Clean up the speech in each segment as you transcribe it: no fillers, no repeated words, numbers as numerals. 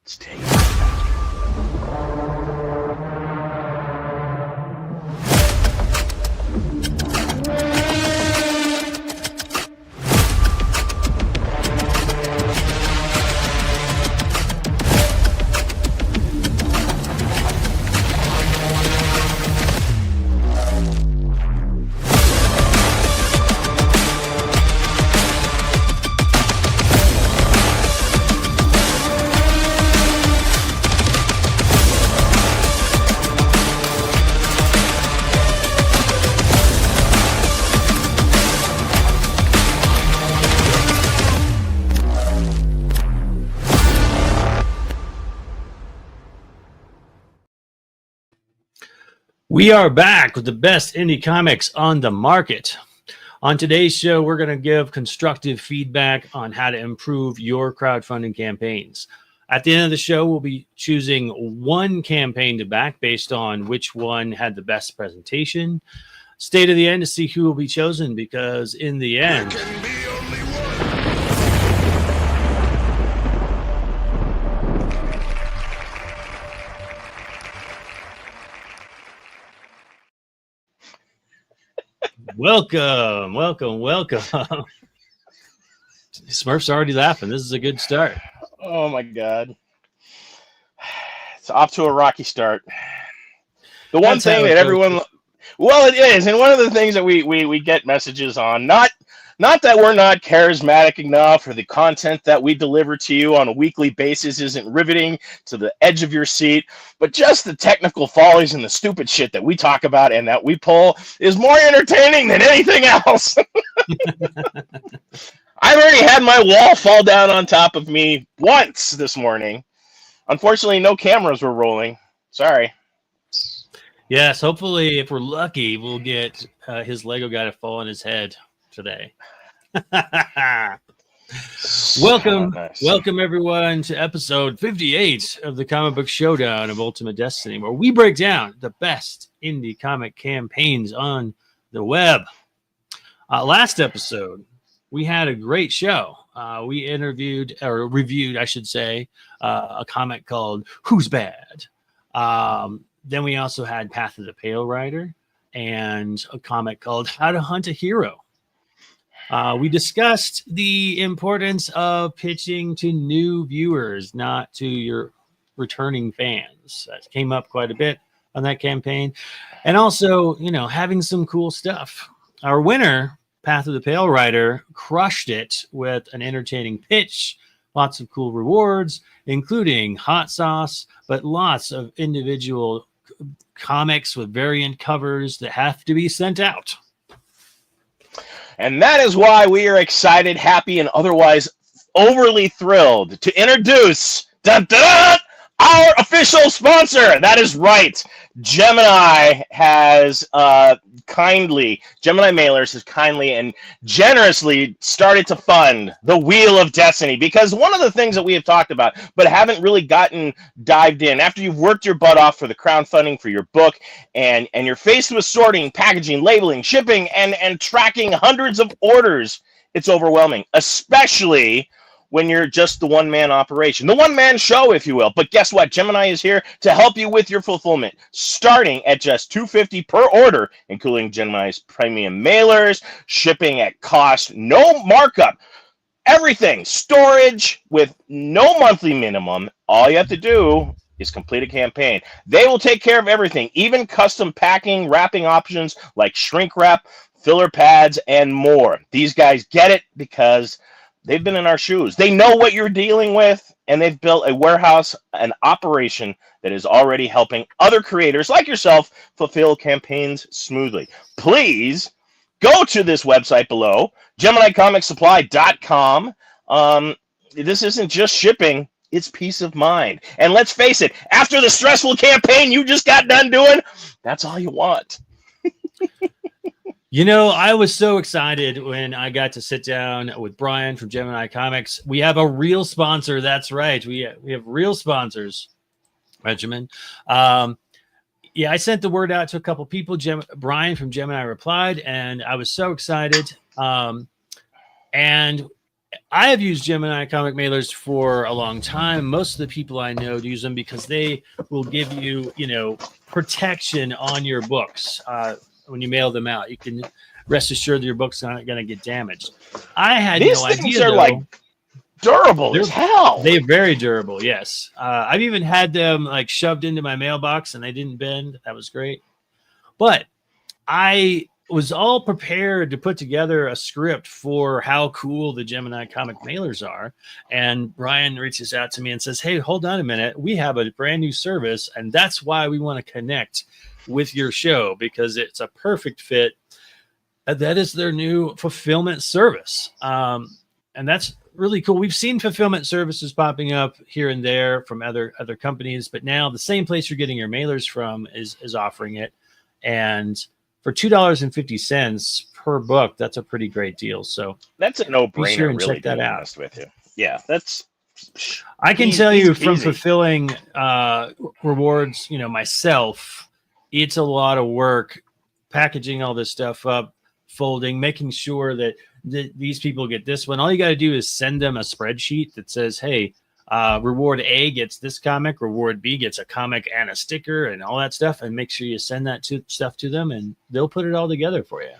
Let's take it back. We are back with the best indie comics on the market. On today's show, we're going to give constructive feedback on how to improve your crowdfunding campaigns. At the end of the show, we'll be choosing one campaign to back based on which one had the best presentation. Stay to the end to see who will be chosen, because in the end, welcome. Smurf's already laughing. This is a good start. Oh my God. It's off to a rocky start. The one thing that everyone, well, it is, and one of the things that we get messages on, not that we're not charismatic enough or the content that we deliver to you on a weekly basis isn't riveting to the edge of your seat, but just the technical follies and the stupid shit that we talk about and that we pull is more entertaining than anything else. I've already had my wall fall down on top of me once this morning. Unfortunately, no cameras were rolling. Sorry. Yes, hopefully, if we're lucky, we'll get his Lego guy to fall on his head today. Welcome everyone to episode 58 of the Comic Book Showdown of Ultimate Destiny, where we break down the best indie comic campaigns on the web. Last episode, we had a great show. We reviewed, I should say, a comic called Who's Bad? Then we also had Path of the Pale Rider and a comic called How to Hunt a Hero. We discussed the importance of pitching to new viewers, not to your returning fans. That came up quite a bit on that campaign. And also, having some cool stuff. Our winner, Path of the Pale Rider, crushed it with an entertaining pitch, lots of cool rewards, including hot sauce, but lots of individual comics with variant covers that have to be sent out. And that is why we are excited, happy, and otherwise overly thrilled to introduce our official sponsor. That is right. Gemini Mailers has kindly and generously started to fund the Wheel of Destiny, because one of the things that we have talked about but haven't really gotten dived in, after you've worked your butt off for the crowdfunding for your book and you're faced with sorting, packaging, labeling, shipping, and tracking hundreds of orders, it's overwhelming, especially when you're just the one-man operation, the one-man show, if you will. But guess what? Gemini is here to help you with your fulfillment, starting at just $250 per order, including Gemini's premium mailers, shipping at cost, no markup, everything, storage with no monthly minimum. All you have to do is complete a campaign. They will take care of everything, even custom packing, wrapping options like shrink wrap, filler pads, and more. These guys get it because they've been in our shoes. They know what you're dealing with, and they've built a warehouse, an operation that is already helping other creators like yourself fulfill campaigns smoothly. Please go to this website below, GeminiComicSupply.com. This isn't just shipping, it's peace of mind. And let's face it, after the stressful campaign you just got done doing, that's all you want. I was so excited when I got to sit down with Brian from Gemini Comics. We have a real sponsor. That's right. We have real sponsors, Benjamin. I sent the word out to a couple people. Brian from Gemini replied, and I was so excited. And I have used Gemini comic mailers for a long time. Most of the people I know use them because they will give you, protection on your books when you mail them out. You can rest assured that your book's not going to get damaged. I had These no things idea, are though, like durable as hell. They're very durable, yes. I've even had them like shoved into my mailbox and they didn't bend. That was great. But I was all prepared to put together a script for how cool the Gemini comic mailers are. And Brian reaches out to me and says, hey, hold on a minute. We have a brand new service, and that's why we want to connect with your show, because it's a perfect fit. That is their new fulfillment service. And that's really cool. We've seen fulfillment services popping up here and there from other companies, but now the same place you're getting your mailers from is offering it. And for $2.50 per book, that's a pretty great deal. So that's a no-brainer. Be sure and really, check that out. Honest with you, yeah, that's. I can tell you from fulfilling rewards, myself, it's a lot of work packaging all this stuff up, folding, making sure that these people get this one. All you got to do is send them a spreadsheet that says, hey, reward A gets this comic, reward B gets a comic and a sticker and all that stuff, and make sure you send that stuff to them, and they'll put it all together for you.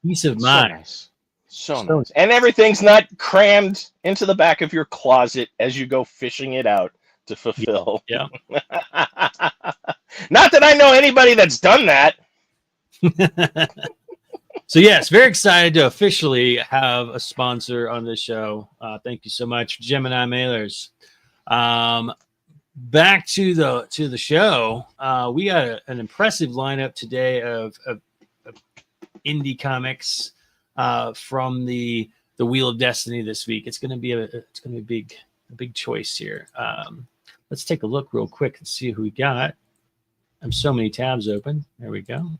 Peace of mind. So nice. And everything's not crammed into the back of your closet as you go fishing it out to fulfill. Yeah. Not that I know anybody that's done that. So yes, very excited to officially have a sponsor on this show. Thank you so much, Gemini Mailers. Back to the show. We got an impressive lineup today of indie comics from the Wheel of Destiny this week. It's going to be a big choice here. Let's take a look real quick and see who we got. I have so many tabs open. There we go.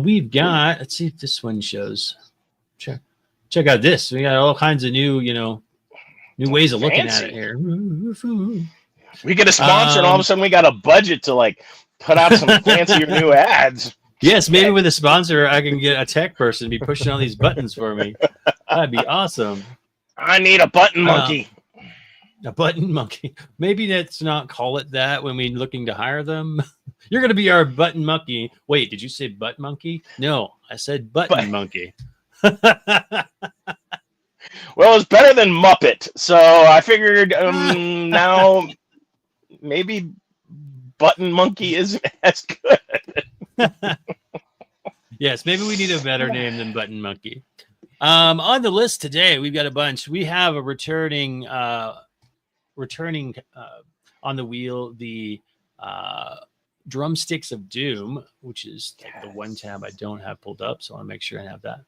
We've got, let's see if this one shows. Check out this. We got all kinds of new ways of looking at it here. We get a sponsor and all of a sudden we got a budget to like put out some fancier new ads. Yes, maybe with a sponsor, I can get a tech person to be pushing all these buttons for me. That'd be awesome. I need a button monkey. A button monkey. Maybe let's not call it that when we're looking to hire them. You're going to be our button monkey. Wait, did you say butt monkey? No, I said button monkey. Well, it's better than Muppet, so I figured now maybe button monkey isn't as good. Yes, maybe we need a better name than button monkey. On the list today, we've got a bunch. We have a returning on the wheel, the Drumsticks of Doom, which is like the one tab I don't have pulled up, so I want to make sure I have that.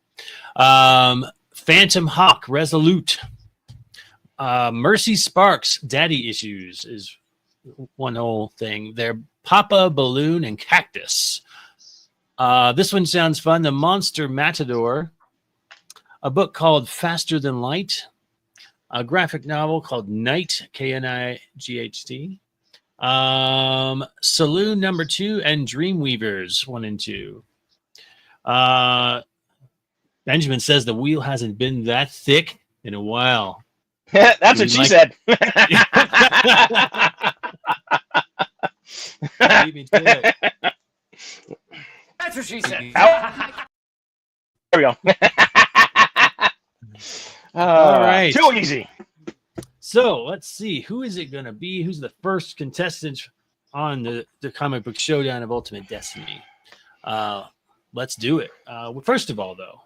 Phantom Hawk Resolute. Mercy Sparks Daddy Issues is one whole thing. They're Papa Balloon and Cactus. This one sounds fun. The Monster Matador. A book called Faster Than Light. A graphic novel called Night, K-N-I-G-H-T. Saloon number 2 and Dreamweavers 1 and 2. Benjamin says the wheel hasn't been that thick in a while. That's what she said. Beat me to it. That's what she said. There we go. All right. Too easy. So let's see. Who is it going to be? Who's the first contestant on the comic book showdown of Ultimate Destiny? Let's do it. First of all, though,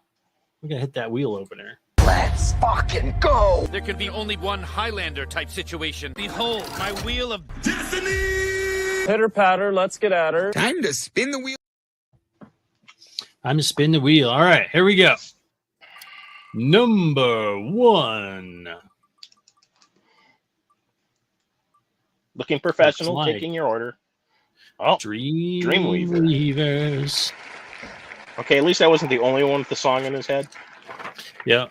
we're going to hit that wheel opener. Let's fucking go. There can be only one Highlander type situation. Behold, my wheel of destiny. Pitter patter, let's get at her. Time to spin the wheel. Time to spin the wheel. All right, here we go. Number 1. Looking professional, taking your order. Oh, Dreamweavers. Okay, at least I wasn't the only one with the song in his head. Yeah.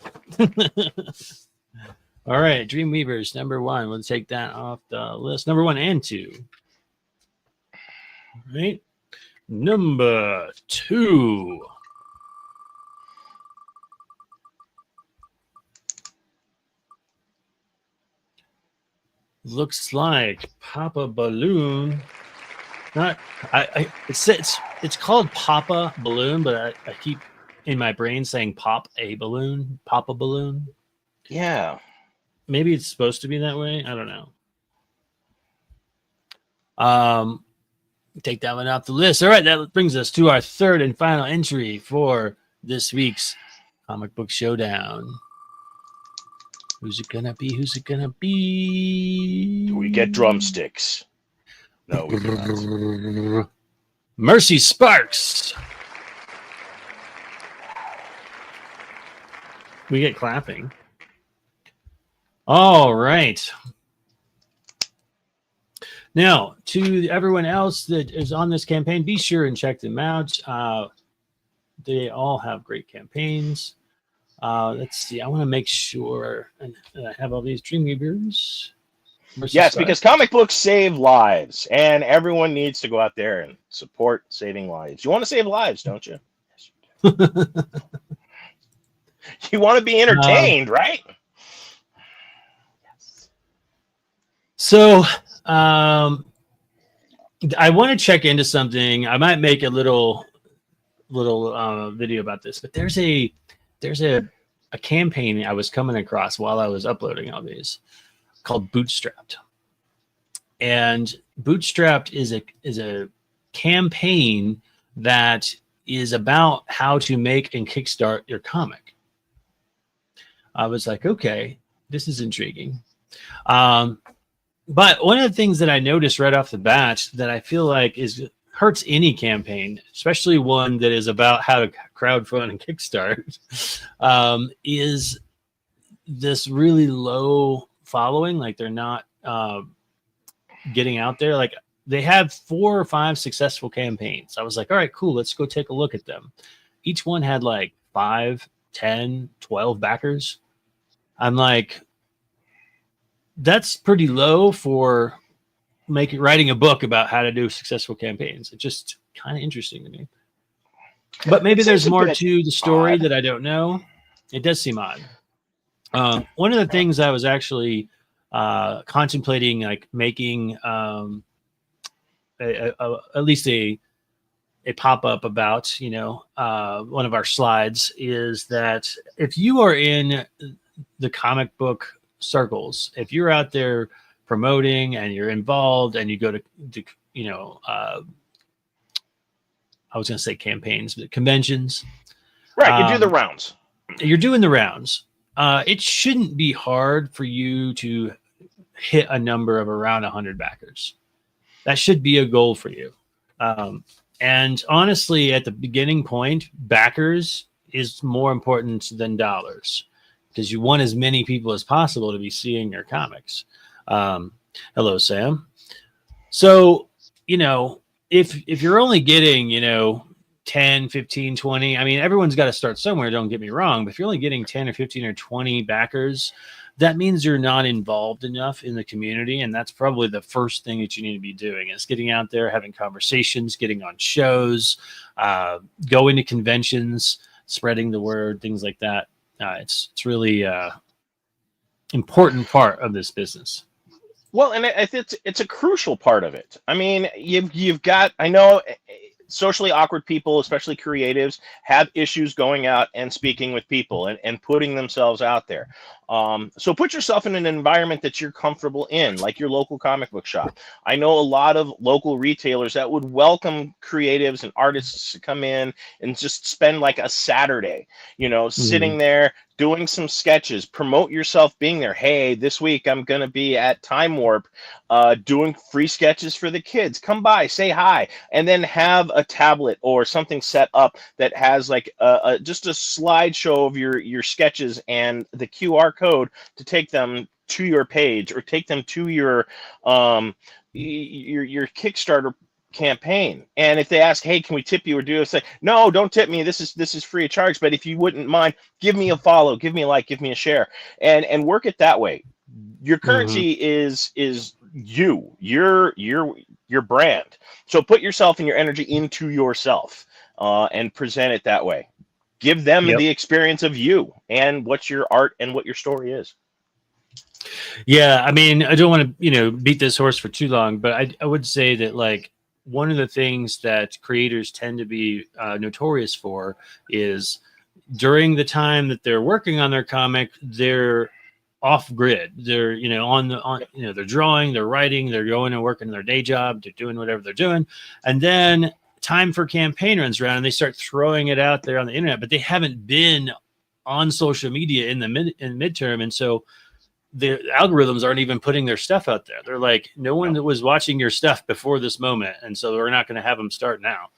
All right, Dreamweavers, number 1. We'll take that off the list. Number 1 and 2. All right. Number 2. Looks like Papa Balloon. Not it's called Papa Balloon, but I keep in my brain saying Pop a Balloon, Papa Balloon. Yeah. Maybe it's supposed to be that way. I don't know. Take that one off the list. All right, that brings us to our third and final entry for this week's Comic Book Showdown. Who's it gonna be? Who's it gonna be? Do we get drumsticks? No, we do not. Mercy Sparks. We get clapping. All right. Now, to everyone else that is on this campaign, be sure and check them out. They all have great campaigns. Let's see. I want to make sure that I have all these Dreamweavers. Yes, because comic books save lives, and everyone needs to go out there and support saving lives. You want to save lives, don't you? Yes, you do. You want to be entertained, right? Yes. So, I want to check into something. I might make a little video about this, but there's a campaign I was coming across while I was uploading all these called Bootstrapped. And Bootstrapped is a campaign that is about how to make and kickstart your comic. I was like, okay, this is intriguing. But one of the things that I noticed right off the bat that I feel like hurts any campaign, especially one that is about how to crowdfund and kickstart, is this really low following. Like they're not getting out there. Like they have 4 or 5 successful campaigns. I was like, all right, cool. Let's go take a look at them. Each one had like 5, 10, 12 backers. I'm like, that's pretty low for writing a book about how to do successful campaigns. It's just kind of interesting to me. But maybe there's more to the story that I don't know. It does seem odd. One of the things I was actually contemplating, like making at least a pop-up about, one of our slides, is that if you are in the comic book circles, if you're out there promoting and you're involved and you go to I was going to say campaigns, but conventions. Right, you do the rounds. You're doing the rounds. It shouldn't be hard for you to hit a number of around 100 backers. That should be a goal for you. And honestly, at the beginning point, backers is more important than dollars, because you want as many people as possible to be seeing your comics. Hello, Sam. So, if you're only getting, 10, 15, 20, I mean, everyone's got to start somewhere, don't get me wrong, but if you're only getting 10 or 15 or 20 backers, that means you're not involved enough in the community. And that's probably the first thing that you need to be doing, is getting out there, having conversations, getting on shows, going to conventions, spreading the word, things like that. It's really important part of this business. Well, and it's a crucial part of it. I mean, you've got, I know socially awkward people, especially creatives, have issues going out and speaking with people and putting themselves out there. So put yourself in an environment that you're comfortable in, like your local comic book shop. I know a lot of local retailers that would welcome creatives and artists to come in and just spend like a Saturday, sitting there, doing some sketches, promote yourself being there. Hey, this week I'm going to be at Time Warp doing free sketches for the kids. Come by, say hi, and then have a tablet or something set up that has like just a slideshow of your sketches and the QR code to take them to your page or take them to your Kickstarter campaign. And if they ask, hey, can we tip you or do it, say, no, don't tip me, this is free of charge, but if you wouldn't mind, give me a follow, give me a like, give me a share, and work it that way. Your currency is your brand. So put yourself and your energy into yourself and present it that way. Give them the experience of you and what your art and what your story is. Yeah, I mean, I don't want to, beat this horse for too long, but I would say that like one of the things that creators tend to be notorious for is during the time that they're working on their comic, they're off grid. They're, they're drawing, they're writing, they're going and working their day job, they're doing whatever they're doing. And then time for campaign runs around and they start throwing it out there on the internet, but they haven't been on social media in the midterm. And so the algorithms aren't even putting their stuff out there. They're like, no one that was watching your stuff before this moment. And so we're not going to have them start now.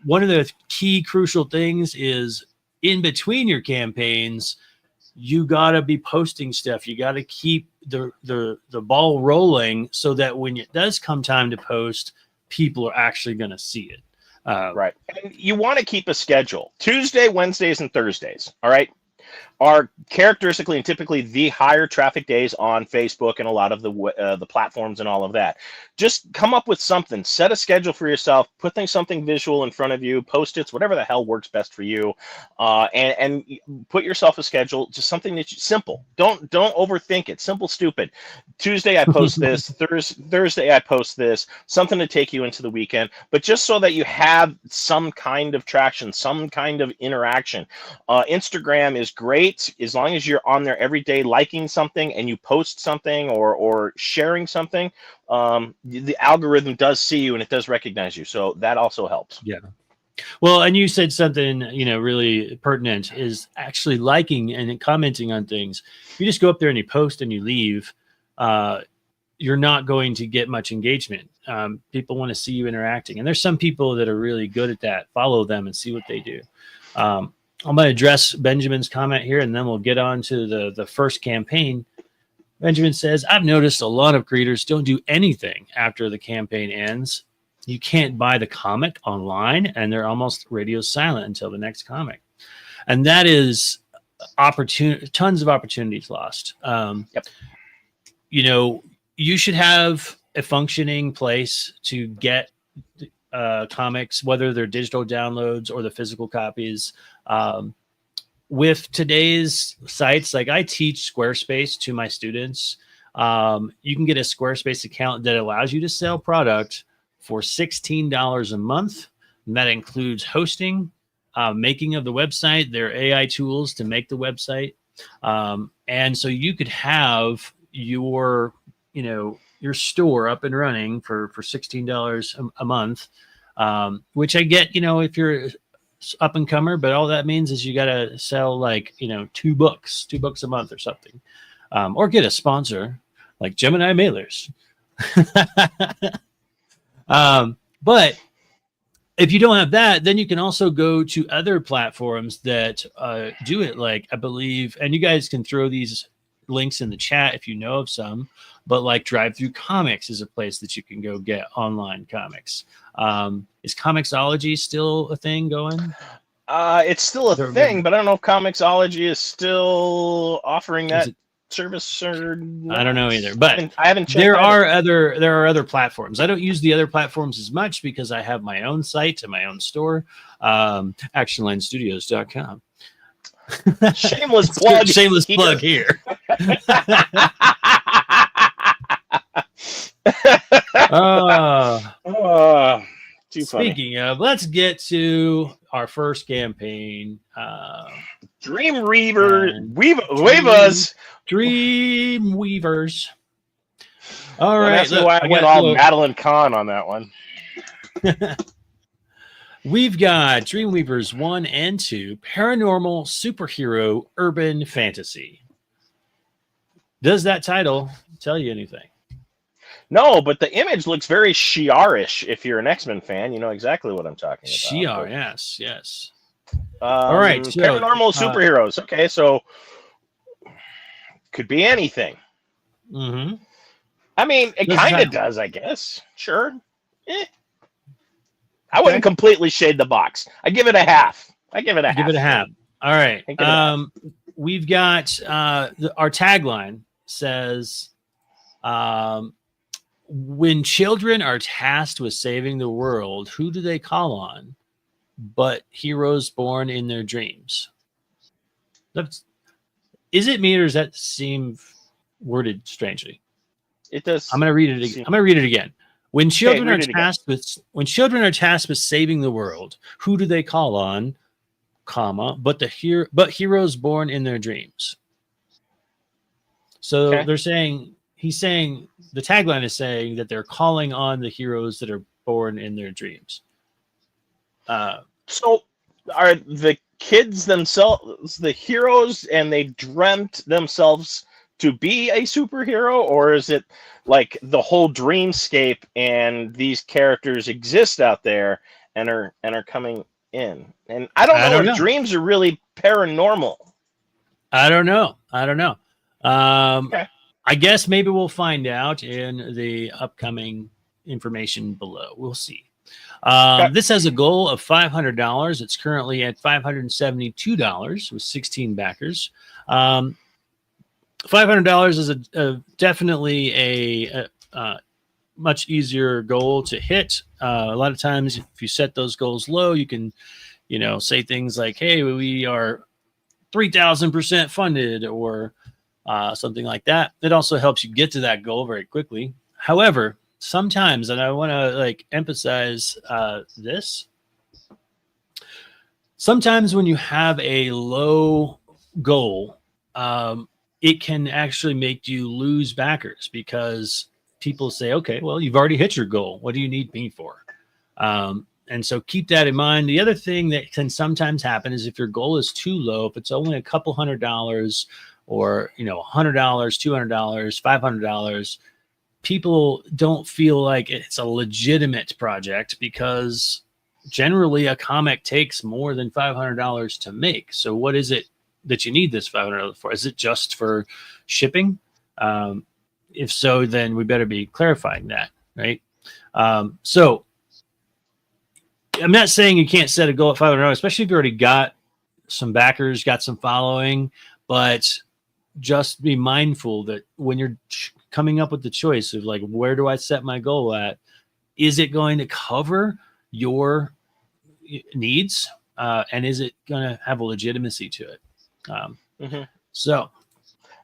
One of the key crucial things is in between your campaigns, you got to be posting stuff. You got to keep the ball rolling so that when it does come time to post, people are actually going to see it. Right. And you want to keep a schedule. Tuesday, Wednesdays, and Thursdays. All right. Are characteristically and typically the higher traffic days on Facebook and a lot of the platforms and all of that. Just come up with something, set a schedule for yourself, put something visual in front of you, Post-its, whatever the hell works best for you, and put yourself a schedule, just something that's simple. Don't overthink it. Simple, stupid. Tuesday I post this, Thursday I post this, something to take you into the weekend, but just so that you have some kind of traction, some kind of interaction. Instagram is great as long as you're on there every day liking something and you post something or sharing something. The algorithm does see you and it does recognize you, so that also helps. Yeah. Well, and you said something really pertinent is actually liking and commenting on things. If you just go up there and you post and you leave, you're not going to get much engagement. People want to see you interacting, and there's some people that are really good at that. Follow them and see what they do. I'm going to address Benjamin's comment here, and then we'll get on to the first campaign. Benjamin says, I've noticed a lot of creators don't do anything after the campaign ends. You can't buy the comic online, and they're almost radio silent until the next comic. And that is tons of opportunities lost. Yep. You should have a functioning place to get comics, whether they're digital downloads or the physical copies. With today's sites, like I teach Squarespace to my students. You can get a Squarespace account that allows you to sell product for $16 a month. And that includes hosting, making of the website, their AI tools to make the website. And so you could have your store up and running for $16 a month, which I get, if you're up and comer, but all that means is you got to sell like, 2 books a month or something, or get a sponsor like Gemini Mailers. But if you don't have that, then you can also go to other platforms that do it. Like I believe, and you guys can throw these links in the chat if you know of some, but like Drive Through Comics is a place that you can go get online comics. Is Comixology still a thing going? It's still a thing, but I don't know if Comixology is still offering that service or not. I don't know either, but I haven't checked. There are other platforms. I don't use the other platforms as much because I have my own site and my own store, actionlinestudios.com. Shameless plug. Shameless plug here. Speaking of, let's get to our first campaign. Weavers. Dream Weavers. All right. That's why I went all Madeline Kahn on that one. We've got Dreamweavers 1 and 2, paranormal, superhero, urban fantasy. Does that title tell you anything? No, but the image looks very Shi'ar-ish. If you're an X-Men fan, you know exactly what I'm talking about. Shi'ar, yes. All right. So, paranormal superheroes. Okay, so could be anything. Mm-hmm. I mean, it kind of does, I guess. Sure. I wouldn't completely shade the box. I give it a half. Give it a half. All right. We've got our tagline says, when children are tasked with saving the world, who do they call on but heroes born in their dreams? Is it me, or does that seem worded strangely. It does. I'm going to read it again. I'm going to read it again. When children are tasked with saving the world, who do they call on, comma, but heroes born in their dreams. So they're saying, he's saying, the tagline is saying that they're calling on the heroes that are born in their dreams. So are the kids themselves the heroes and they dreamt themselves to be a superhero, or is it like the whole dreamscape and these characters exist out there and are coming in? And I don't know if dreams are really paranormal. I don't know. I guess maybe we'll find out in the upcoming information below. We'll see. This has a goal of $500. It's currently at $572 with 16 backers. $500 is definitely a much easier goal to hit. A lot of times, if you set those goals low, you can, say things like, "Hey, we are 3,000% funded," or something like that. It also helps you get to that goal very quickly. However, sometimes, and I want to emphasize this, sometimes when you have a low goal, it can actually make you lose backers because people say, "Okay, well, you've already hit your goal. What do you need me for?" And so keep that in mind. The other thing that can sometimes happen is if your goal is too low, if it's only a couple $100 or, $100, $200, $500, people don't feel like it's a legitimate project because generally a comic takes more than $500 to make. So what is it that you need this $500 for? Is it just for shipping? If so, then we better be clarifying that, right? So I'm not saying you can't set a goal at $500, especially if you already got some backers, got some following, but just be mindful that when you're coming up with the choice of where do I set my goal at? Is it going to cover your needs? And is it going to have a legitimacy to it?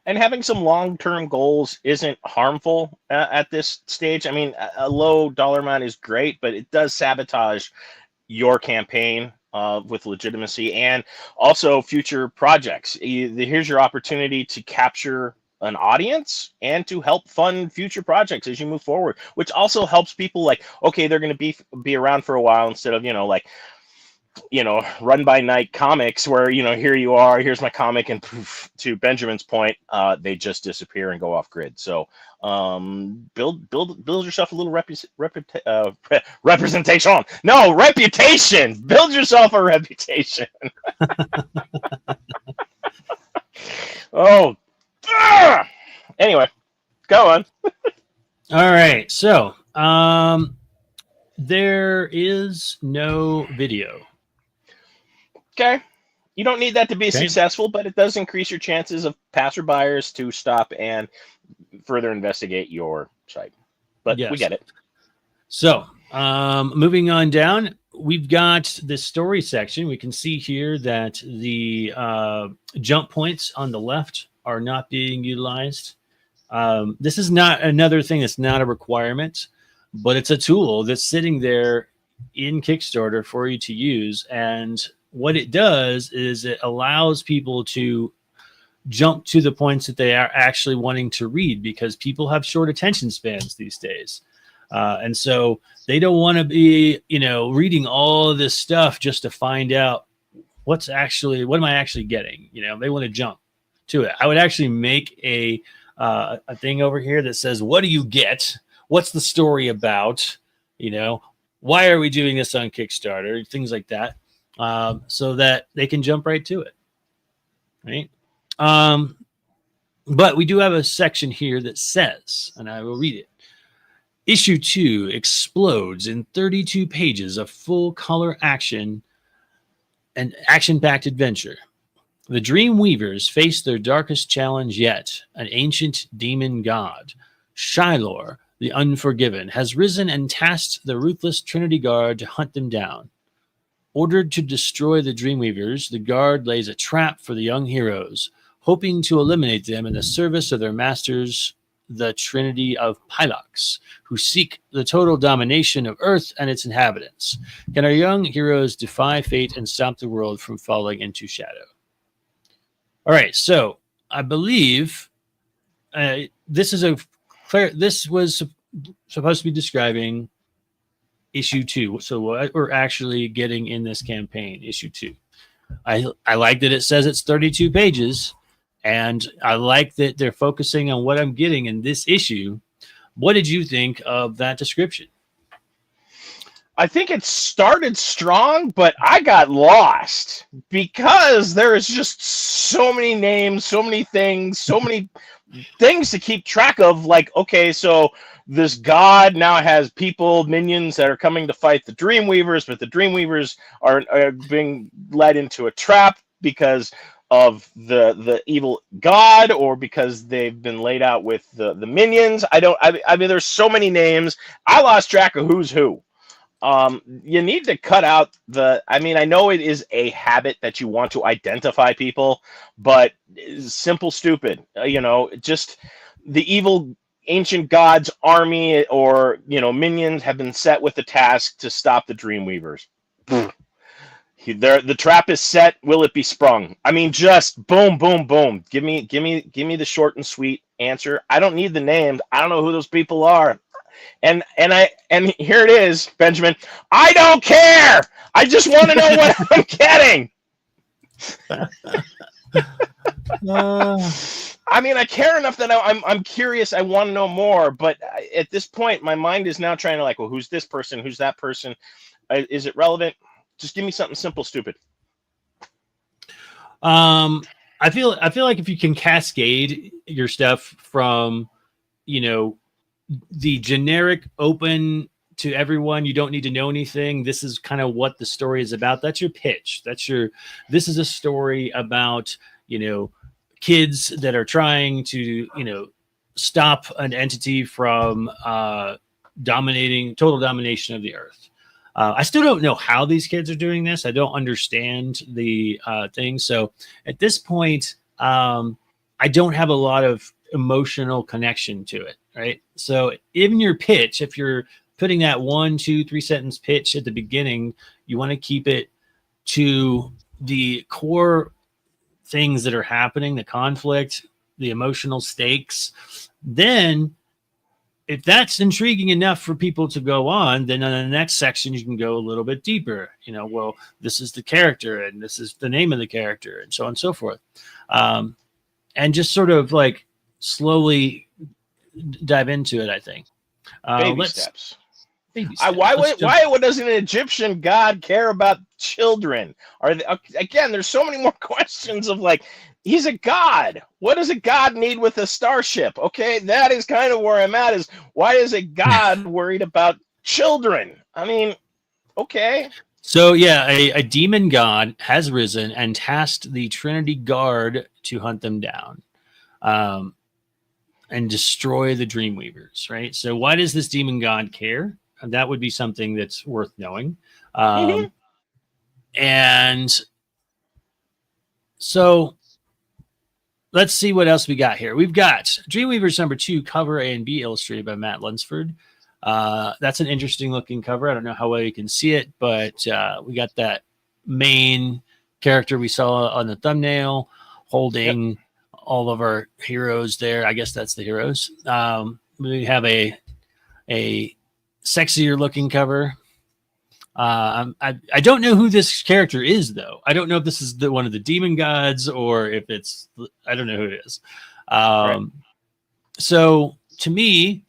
And having some long-term goals isn't harmful at this stage. I mean, a low dollar amount is great, but it does sabotage your campaign with legitimacy and also future projects. Here's your opportunity to capture an audience and to help fund future projects as you move forward, which also helps people okay, they're going to be around for a while instead of, run by night comics where, here you are, here's my comic, and poof, to Benjamin's point, they just disappear and go off grid. So build yourself a little representation. No, reputation. Build yourself a reputation. Oh, anyway, go on. All right. So there is no video. Okay. You don't need that to be successful, but it does increase your chances of passerbyers to stop and further investigate your site. But we get it. So moving on down, we've got the story section. We can see here that the jump points on the left are not being utilized. This is not another thing that's not a requirement, but it's a tool that's sitting there in Kickstarter for you to use. And what it does is it allows people to jump to the points that they are actually wanting to read, because people have short attention spans these days. And so they don't want to be, reading all of this stuff just to find out what am I actually getting? They want to jump to it. I would actually make a thing over here that says, what do you get? What's the story about? Why are we doing this on Kickstarter? Things like that. So that they can jump right to it. Right. But we do have a section here that says, and I will read it. Issue 2 explodes in 32 pages of full color action and action-packed adventure. The Dream Weavers face their darkest challenge yet. An ancient demon god, Shylor, the Unforgiven, has risen and tasked the ruthless Trinity Guard to hunt them down. Ordered to destroy the Dreamweavers, the Guard lays a trap for the young heroes. hoping to eliminate them in the service of their masters, the Trinity of Pylox, who seek the total domination of Earth and its inhabitants. Can our young heroes defy fate and stop the world from falling into shadow? All right, so I believe this was supposed to be describing issue 2. So what we're actually getting in this campaign, issue 2. I like that it says it's 32 pages, and I like that they're focusing on what I'm getting in this issue. What did you think of that description? I think it started strong, but I got lost because there is just so many names, so many things, so many things to keep track of. Like, okay, so this god now has people, minions that are coming to fight the Dreamweavers, but the Dreamweavers are being led into a trap because of the evil god, or because they've been laid out with the minions. I mean, there's so many names. I lost track of who's who. You need to cut out I mean, I know it is a habit that you want to identify people, but simple stupid, just the evil ancient gods army or, minions have been set with the task to stop the Dreamweavers. The trap is set. Will it be sprung? I mean, just boom, boom, boom. Give me the short and sweet answer. I don't need the names. I don't know who those people are. And here it is, Benjamin. I don't care. I just want to know what I'm getting. I mean, I care enough that I'm curious. I want to know more. But at this point, my mind is now trying to well, who's this person? Who's that person? Is it relevant? Just give me something simple, stupid. I feel like if you can cascade your stuff from, the generic open to everyone, you don't need to know anything. This is kind of what the story is about. That's your pitch. This is a story about, kids that are trying to, stop an entity from total domination of the earth. I still don't know how these kids are doing this. I don't understand the thing. So at this point, I don't have a lot of emotional connection to it. Right. So in your pitch, if you're putting that 1, 2, 3 sentence pitch at the beginning, you want to keep it to the core things that are happening, the conflict, the emotional stakes. Then if that's intriguing enough for people to go on, then in the next section, you can go a little bit deeper. Well, this is the character and this is the name of the character and so on and so forth. And just sort of slowly dive into it, I think. Baby steps. Why doesn't an Egyptian god care about children? Again, there's so many more questions of he's a god. What does a god need with a starship? Okay, that is kind of where I'm at, is why is a god worried about children? I mean, okay. So yeah, a demon god has risen and tasked the Trinity Guard to hunt them down. And destroy the Dreamweavers, right? So why does this demon god care? That would be something that's worth knowing. And so let's see what else we got here. We've got Dreamweavers number 2, cover A and B, illustrated by Matt Lunsford. That's an interesting looking cover. I don't know how well you can see it, but we got that main character we saw on the thumbnail holding... Yep. All of our heroes there. I guess that's the heroes. We have a sexier looking cover. I don't know who this character is, though. I don't know if this is one of the demon gods or if it's, I don't know who it is. Right. So to me,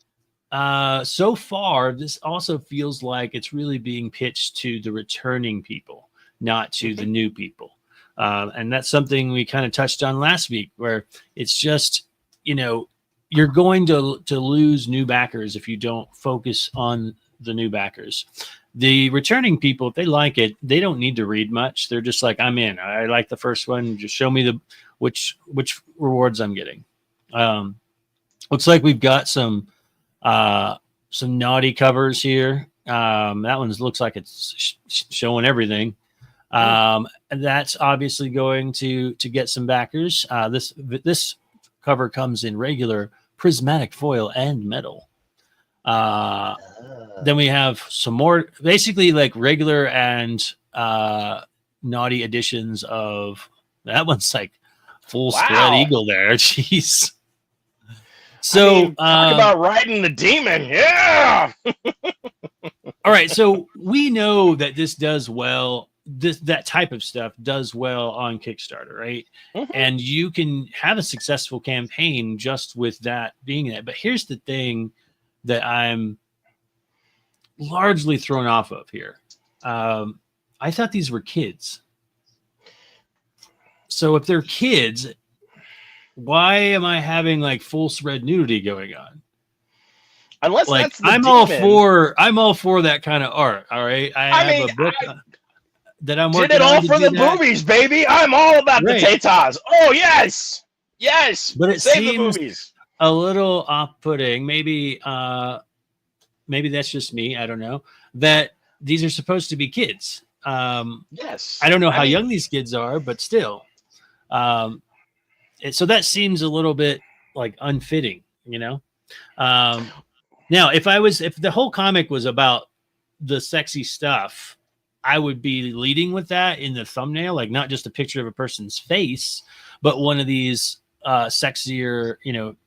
so far, this also feels like it's really being pitched to the returning people, not to the new people. And that's something we kind of touched on last week, where it's just, you're going to lose new backers if you don't focus on the new backers. The returning people, if they like it, they don't need to read much. They're just like, I'm in. I like the first one. Just show me which rewards I'm getting. Looks like we've got some naughty covers here. That one looks like it's showing everything. And that's obviously going to get some backers. This cover comes in regular, prismatic foil, and metal. Then we have some more, basically like regular and naughty editions of that one's like full spread eagle there. Jeez. So I mean, talk about riding the demon. Yeah. All right. So we know that this does well. That type of stuff does well on Kickstarter, right? Mm-hmm. And you can have a successful campaign just with that being it. But here's the thing that I'm largely thrown off of here. I thought these were kids. So if they're kids, why am I having like full spread nudity going on? Unless like that's the I'm demon. I'm all for that kind of art. All right. I have a book that I'm working on. Did it all on for the boobies, baby. I'm all about the tatas. Oh yes. Yes. But it Save seems the movies. A little off-putting. Maybe that's just me. I don't know. That these are supposed to be kids. Yes. I don't know how young these kids are, but still. So that seems a little bit like unfitting, you know? Now, if the whole comic was about the sexy stuff, I would be leading with that in the thumbnail, like not just a picture of a person's face, but one of these sexier,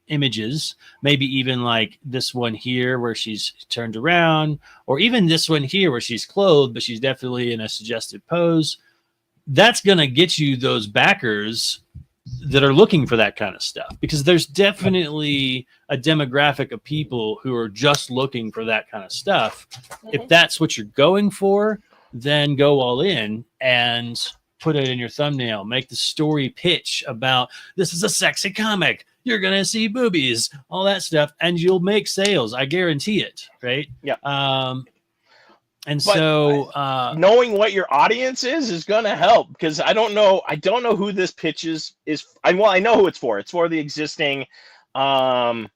images, maybe even like this one here where she's turned around, or even this one here where she's clothed, but she's definitely in a suggestive pose. That's going to get you those backers that are looking for that kind of stuff, because there's definitely a demographic of people who are just looking for that kind of stuff. If that's what you're going for, then go all in and put it in your thumbnail. Make the story pitch about this is a sexy comic. You're going to see boobies, all that stuff, and you'll make sales. I guarantee it. Right. Yeah. Knowing what your audience is going to help, because I don't know who this pitch is. I know who it's for. It's for the existing. It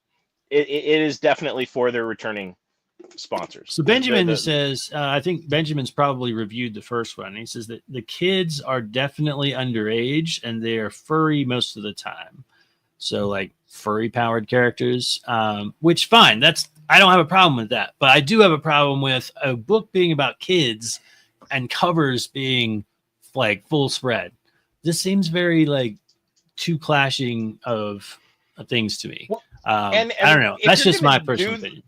is definitely for their returning sponsors. So Benjamin says, I think Benjamin's probably reviewed the first one. He says that the kids are definitely underage and they are furry most of the time. So like furry powered characters, which fine. I don't have a problem with that, but I do have a problem with a book being about kids and covers being like full spread. This seems very like too clashing of things to me. And I don't know. That's just my personal opinion.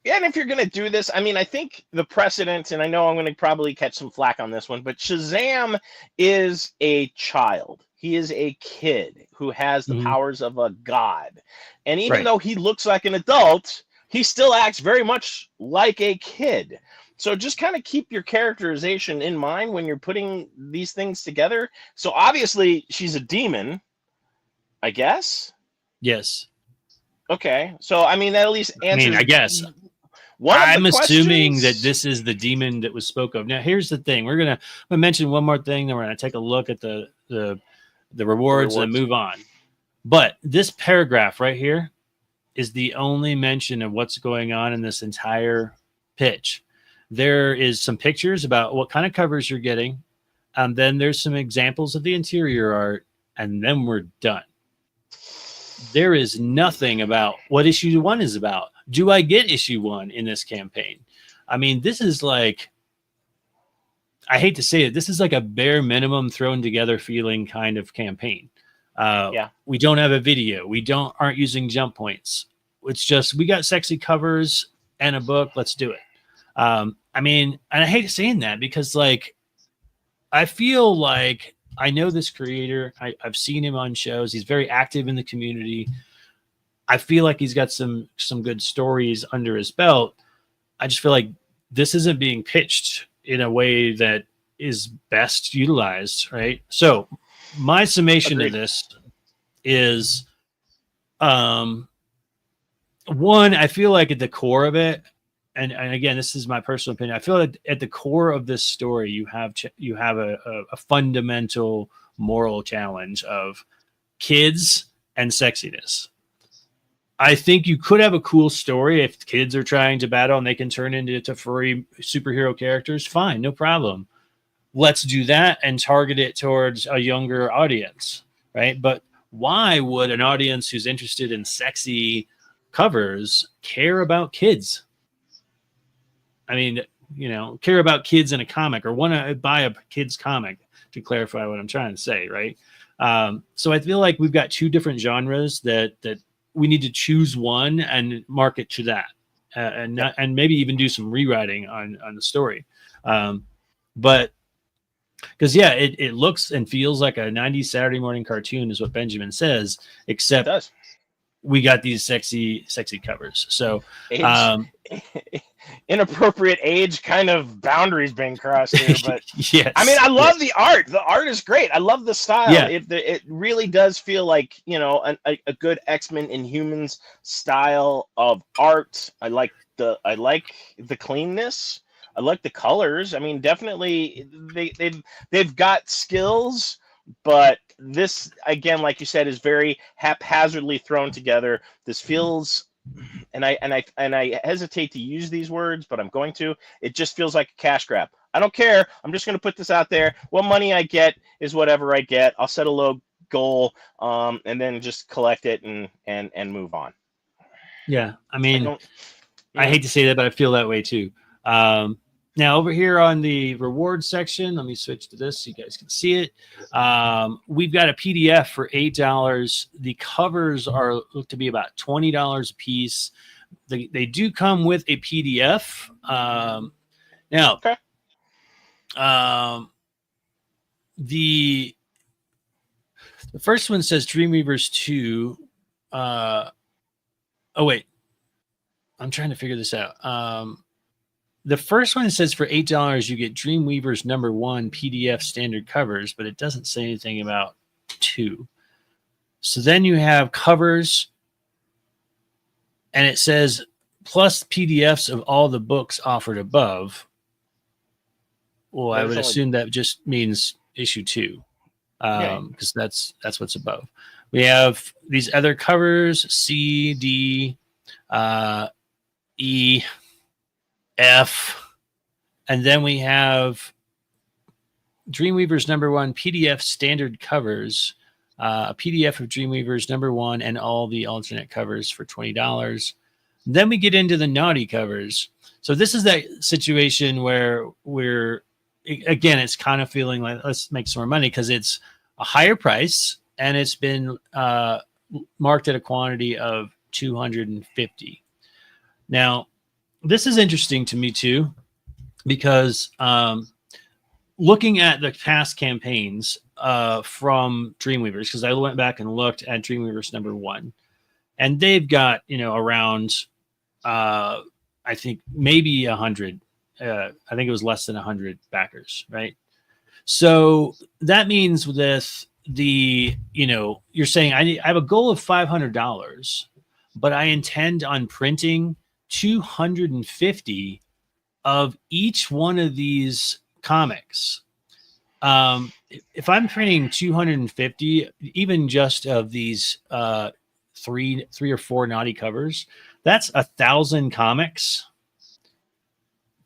Yeah, and if you're going to do this, I mean, I think the precedent, and I know I'm going to probably catch some flack on this one, but Shazam is a child. He is a kid who has the powers of a god. And even though he looks like an adult, he still acts very much like a kid. So just kind of keep your characterization in mind when you're putting these things together. So obviously she's a demon, I guess. Yes. Okay. So, I mean, that at least answers. I guess. I'm assuming that this is the demon that was spoke of. Now, here's the thing. We're going to mention one more thing. Then we're going to take a look at the rewards and move on. But this paragraph right here is the only mention of what's going on in this entire pitch. There is some pictures about what kind of covers you're getting. And then there's some examples of the interior art. And then we're done. There is nothing about what issue 1 is about. Do I get issue 1 in this campaign? I mean, this is like, I hate to say it, this is like a bare minimum thrown together feeling kind of campaign. We don't have a video. We aren't using jump points. It's just, we got sexy covers and a book. Let's do it. I mean, and I hate saying that because like, I feel like I know this creator. I've seen him on shows. He's very active in the community. I feel like he's got some good stories under his belt. I just feel like this isn't being pitched in a way that is best utilized, right? So my summation of this is, one, I feel like at the core of it, and again, this is my personal opinion, I feel like at the core of this story, you have a fundamental moral challenge of kids and sexiness. I think you could have a cool story if kids are trying to battle and they can turn into furry superhero characters. Fine, no problem. let's do that and target it towards a younger audience, right? But why would an audience who's interested in sexy covers care about kids? I mean, care about kids in a comic or want to buy a kid's comic, to clarify what I'm trying to say, right? So I feel like we've got two different genres that we need to choose one and market to that, and maybe even do some rewriting on the story. But because it looks and feels like a 90s Saturday morning cartoon is what Benjamin says, except we got these sexy covers. So inappropriate age kind of boundaries being crossed here, but yes. I mean, I love the art. The art is great. I love the style. Yeah. It really does feel like, a good X-Men Inhumans style of art. I like the cleanness. I like the colors. I mean, definitely they've got skills, but this, again, like you said, is very haphazardly thrown together. This feels, and I hesitate to use these words, but I'm going to. It just feels like a cash grab. I don't care. I'm just going to put this out there. What money I get is whatever I get. I'll set a low goal, and then just collect it and move on. Yeah, I mean, I hate to say that, but I feel that way too. Now over here on the reward section, let me switch to this so you guys can see it. We've got a PDF for $8. The covers look to be about $20 a piece. They do come with a PDF. Now, okay. The first one says Dreamweavers 2. Oh wait, I'm trying to figure this out. The first one says for $8 you get Dreamweavers #1 PDF standard covers, but it doesn't say anything about 2. So then you have covers, and it says plus PDFs of all the books offered above. Well, I would assume that just means issue 2, because that's what's above. We have these other covers: C, D, E, F, and then we have Dreamweavers #1 PDF standard covers, a PDF of Dreamweavers #1 and all the alternate covers for $20. Then we get into the naughty covers. So this is that situation where again, it's kind of feeling like let's make some more money because it's a higher price and it's been marked at a quantity of 250. Now, this is interesting to me too, because looking at the past campaigns from Dreamweavers, because I went back and looked at Dreamweavers #1, and they've got around I think maybe 100. I think it was less than 100 backers, right? So that means with the you're saying I have a goal of $500, but I intend on printing 250 of each one of these comics. If I'm printing 250, even just of these three or four naughty covers, that's 1,000 comics.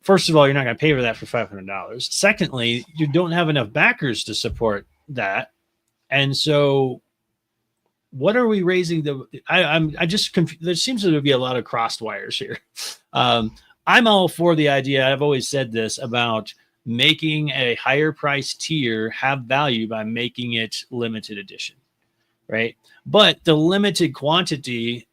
First of all, you're not going to pay for that for $500. Secondly, you don't have enough backers to support that, and so what are we raising I just there seems to be a lot of crossed wires here. I'm all for the idea. I've always said this about making a higher price tier have value by making it limited edition, right? But the limited quantity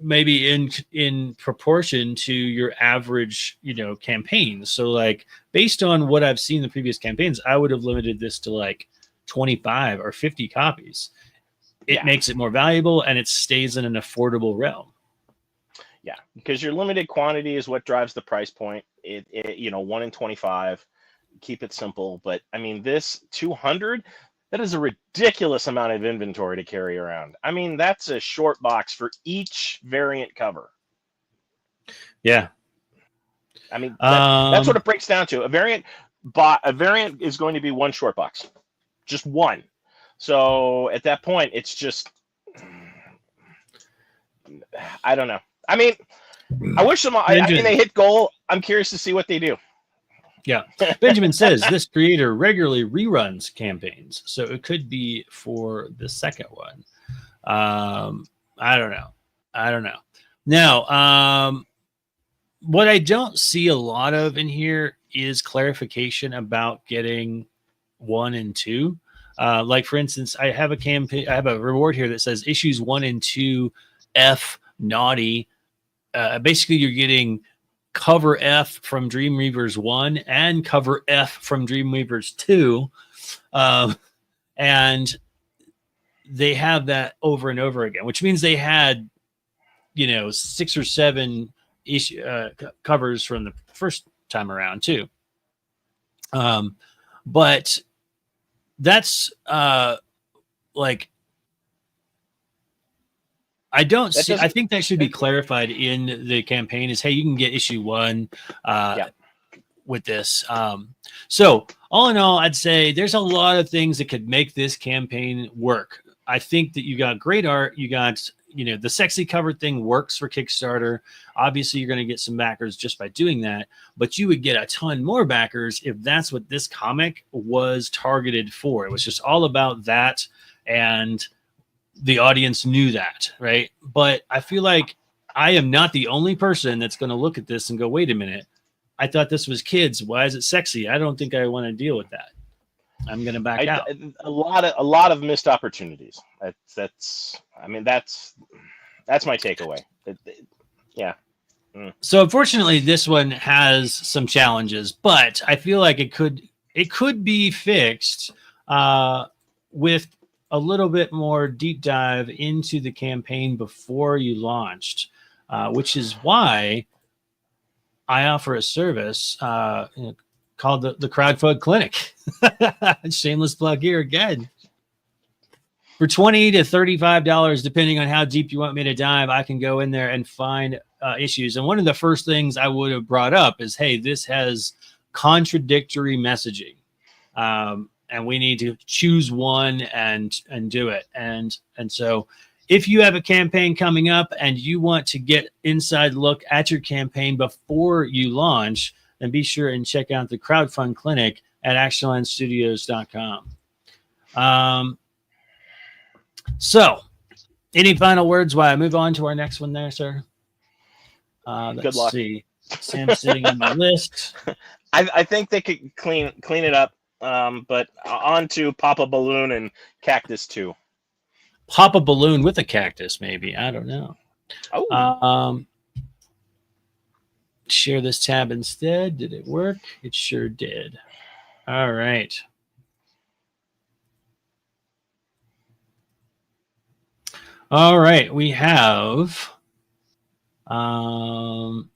maybe in proportion to your average, campaigns. So like based on what I've seen in the previous campaigns, I would have limited this to like 25 or 50 copies. It makes it more valuable and it stays in an affordable realm. Yeah, because your limited quantity is what drives the price point. It 1 in 25. Keep it simple. But I mean, this 200, that is a ridiculous amount of inventory to carry around. I mean, that's a short box for each variant cover. Yeah. I mean, that's what it breaks down to. A variant is going to be one short box, just one. So at that point, it's just, I don't know. I mean, I wish them. I mean, they hit goal. I'm curious to see what they do. Yeah. Benjamin says this creator regularly reruns campaigns, so it could be for the second one. I don't know. Now, what I don't see a lot of in here is clarification about getting 1 and 2. Like for instance, I have a reward here that says issues 1 and 2 F naughty. Basically, you're getting cover F from Dreamweavers 1 and cover F from Dreamweavers 2. And they have that over and over again, which means they had, 6 or 7 covers from the first time around too. But that's like, I think that should be clarified in the campaign is, hey, you can get issue 1 with this. So all in all, I'd say there's a lot of things that could make this campaign work. I think that you got great art. You got, the sexy cover thing works for Kickstarter. Obviously, you're going to get some backers just by doing that, but you would get a ton more backers if that's what this comic was targeted for. It was just all about that, and the audience knew that, right? But I feel like I am not the only person that's going to look at this and go, wait a minute, I thought this was kids. Why is it sexy? I don't think I want to deal with that. I'm going to back out. A lot of missed opportunities. That's my takeaway. Yeah. So unfortunately, this one has some challenges, but I feel like it could be fixed with a little bit more deep dive into the campaign before you launched, which is why I offer a service called the Crowdfund Clinic. Shameless plug here again. For $20 to $35, depending on how deep you want me to dive, I can go in there and find issues. And one of the first things I would have brought up is, hey, this has contradictory messaging. And we need to choose one and do it. And so if you have a campaign coming up and you want to get inside look at your campaign before you launch, then be sure and check out the Crowdfund Clinic at actionlinestudios.com. So any final words while I move on to our next one there, sir? Good luck. See. Sam's sitting on my list. I think they could clean it up. But on to Papa Balloon and Cactus 2. Papa Balloon with a cactus, maybe. I don't know. Oh. Share this tab instead. Did it work? It sure did. All right. All right. We have Papa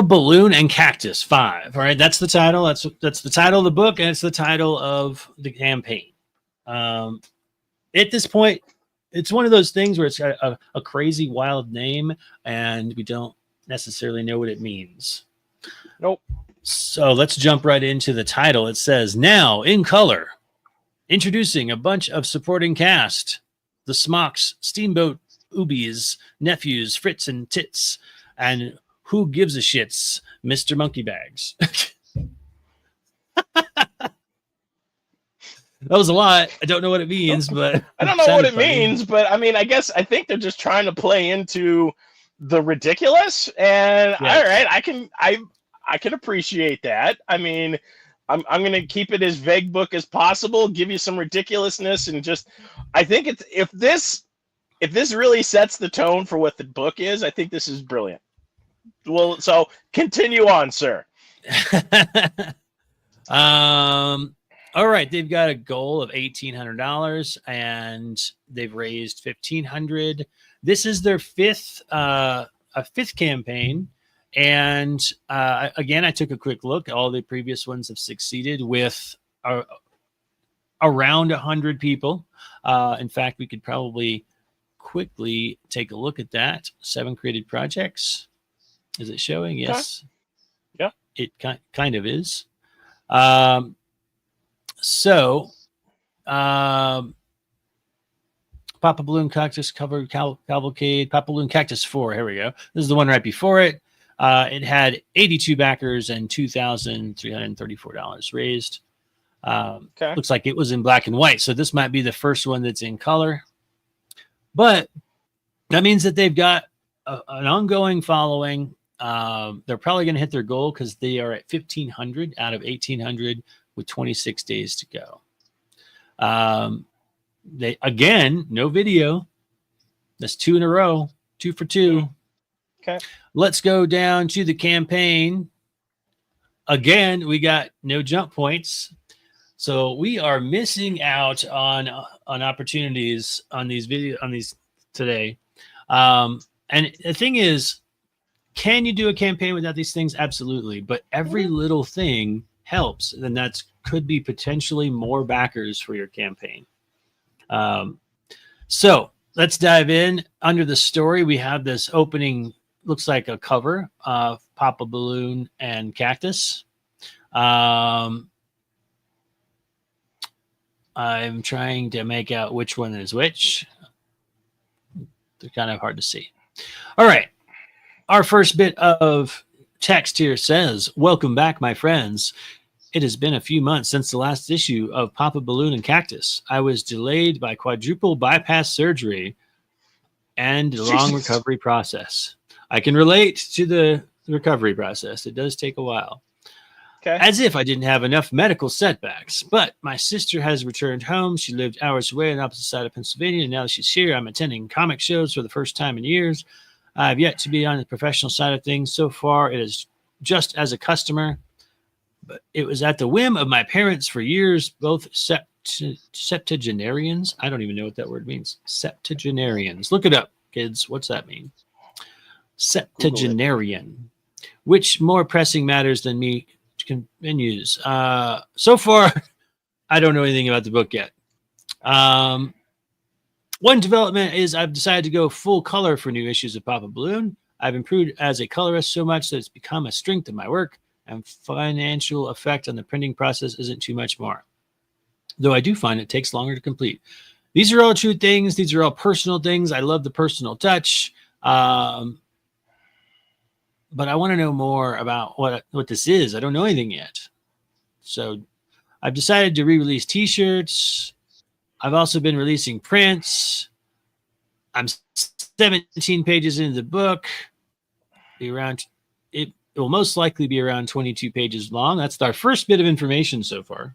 Balloon and Cactus 5. All right, that's the title. That's the title of the book, and it's the title of the campaign. At this point, it's one of those things where it's a crazy, wild name, and we don't necessarily know what it means. Nope. So let's jump right into the title. It says, now in color, introducing a bunch of supporting cast: the Smocks, Steamboat, Oobies, Nephews, Fritz and Tits, and who gives a shits, Mr. Monkey Bags. That was a lot. I don't know what it means, but I don't know what it means, but I think they're just trying to play into the ridiculous. And all right, I can appreciate that. I mean, I'm going to keep it as vague book as possible, give you some ridiculousness, and just I think it's if this really sets the tone for what the book is, I think this is brilliant. Well, so continue on, sir. All right, they've got a goal of $1,800 and they've raised $1,500. This is their fifth campaign, and again, I took a quick look. All the previous ones have succeeded with around 100 people. In fact, we could probably quickly take a look at that. 7 created projects. Is it showing? Yes. Yeah. It kind of is. Papa Balloon Cactus cover cavalcade. Papa Balloon Cactus 4. Here we go. This is the one right before it. It had 82 backers and $2,334 raised. Looks like it was in black and white, so this might be the first one that's in color. But that means that they've got an ongoing following. They're probably going to hit their goal because they are at 1,500 out of 1,800 with 26 days to go. They again, no video. That's 2 in a row, 2 for 2. Okay. Let's go down to the campaign. Again, we got no jump points. So we are missing out on opportunities on these today. And the thing is, can you do a campaign without these things? Absolutely. But every little thing helps. And that could be potentially more backers for your campaign. So let's dive in. Under the story, we have this opening, looks like a cover of Papa Balloon and Cactus. I'm trying to make out which one is which. They're kind of hard to see. All right. Our first bit of text here says, "Welcome back, my friends. It has been a few months since the last issue of Papa Balloon and Cactus. I was delayed by quadruple bypass surgery and a long recovery process. I can relate to the recovery process. It does take a while. Okay. As if I didn't have enough medical setbacks. But my sister has returned home. She lived hours away on the opposite side of Pennsylvania, and now that she's here, I'm attending comic shows for the first time in years. I've yet to be on the professional side of things. So far, it is just as a customer. But it was at the whim of my parents for years, both septuagenarians. I don't even know what that word means. Septuagenarians. Look it up, kids. What's that mean? Septuagenarian. Which more pressing matters than me continues. So far, I don't know anything about the book yet. One development is I've decided to go full color for new issues of Papa Balloon. I've improved as a colorist so much that it's become a strength of my work, and financial effect on the printing process isn't too much more. Though I do find it takes longer to complete. These are all true things. These are all personal things. I love the personal touch. But I want to know more about what this is. I don't know anything yet. So I've decided to re-release T-shirts. I've also been releasing prints. I'm 17 pages into the book. It will most likely be around 22 pages long. That's our first bit of information so far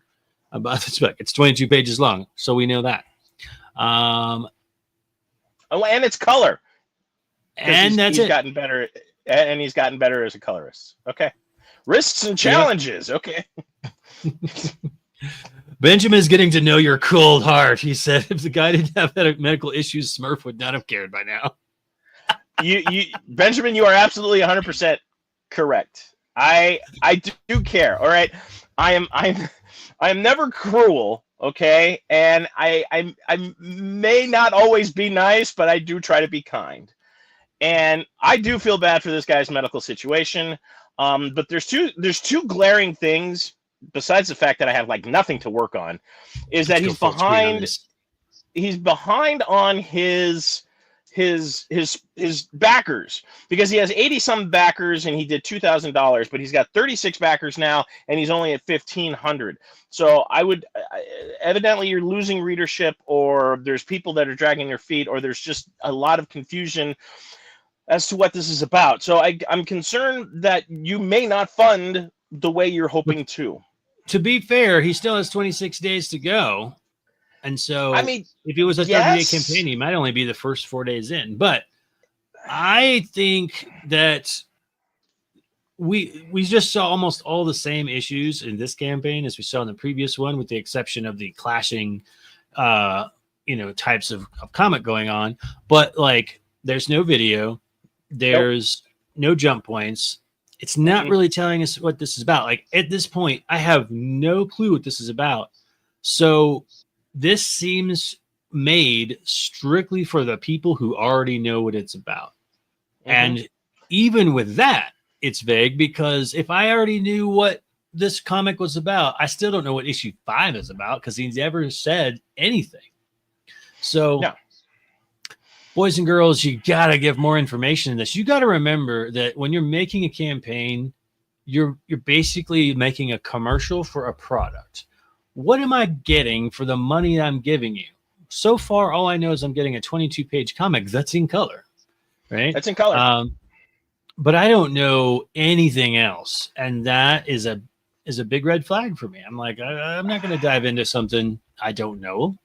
about this book. It's 22 pages long, so we know that. And it's color. And he's gotten better, and he's gotten better as a colorist. Okay. Risks and challenges. Yeah. Okay. Benjamin's getting to know your cold heart. He said, if the guy didn't have medical issues, Smurf would not have cared by now. Benjamin, you are absolutely 100% correct. I do care. All right. I am never cruel. Okay. And I may not always be nice, but I do try to be kind. And I do feel bad for this guy's medical situation. But there's two glaring things besides the fact that I have like nothing to work on, is that he's behind. He's behind on his backers, because he has 80 some backers and he did $2,000, but he's got 36 backers now and he's only at 1,500. So evidently you're losing readership, or there's people that are dragging their feet, or there's just a lot of confusion as to what this is about. So I'm concerned that you may not fund the way you're hoping to. To be fair, he still has 26 days to go. And so, I mean, if it was a 30-day campaign, he might only be the first 4 days in. But I think that we just saw almost all the same issues in this campaign as we saw in the previous one, with the exception of the clashing, types of comic going on. But like, there's no video, there's no jump points. It's not really telling us what this is about. Like, at this point, I have no clue what this is about. So this seems made strictly for the people who already know what it's about. And even with that, it's vague, because if I already knew what this comic was about, I still don't know what issue 5 is about, because he's never said anything. So boys and girls, you got to give more information in this. You got to remember that when you're making a campaign, you're basically making a commercial for a product. What am I getting for the money I'm giving you? So far, all I know is I'm getting a 22-page comic that's in color, right? That's in color. But I don't know anything else, and that is a big red flag for me. I'm like, I'm not going to dive into something I don't know.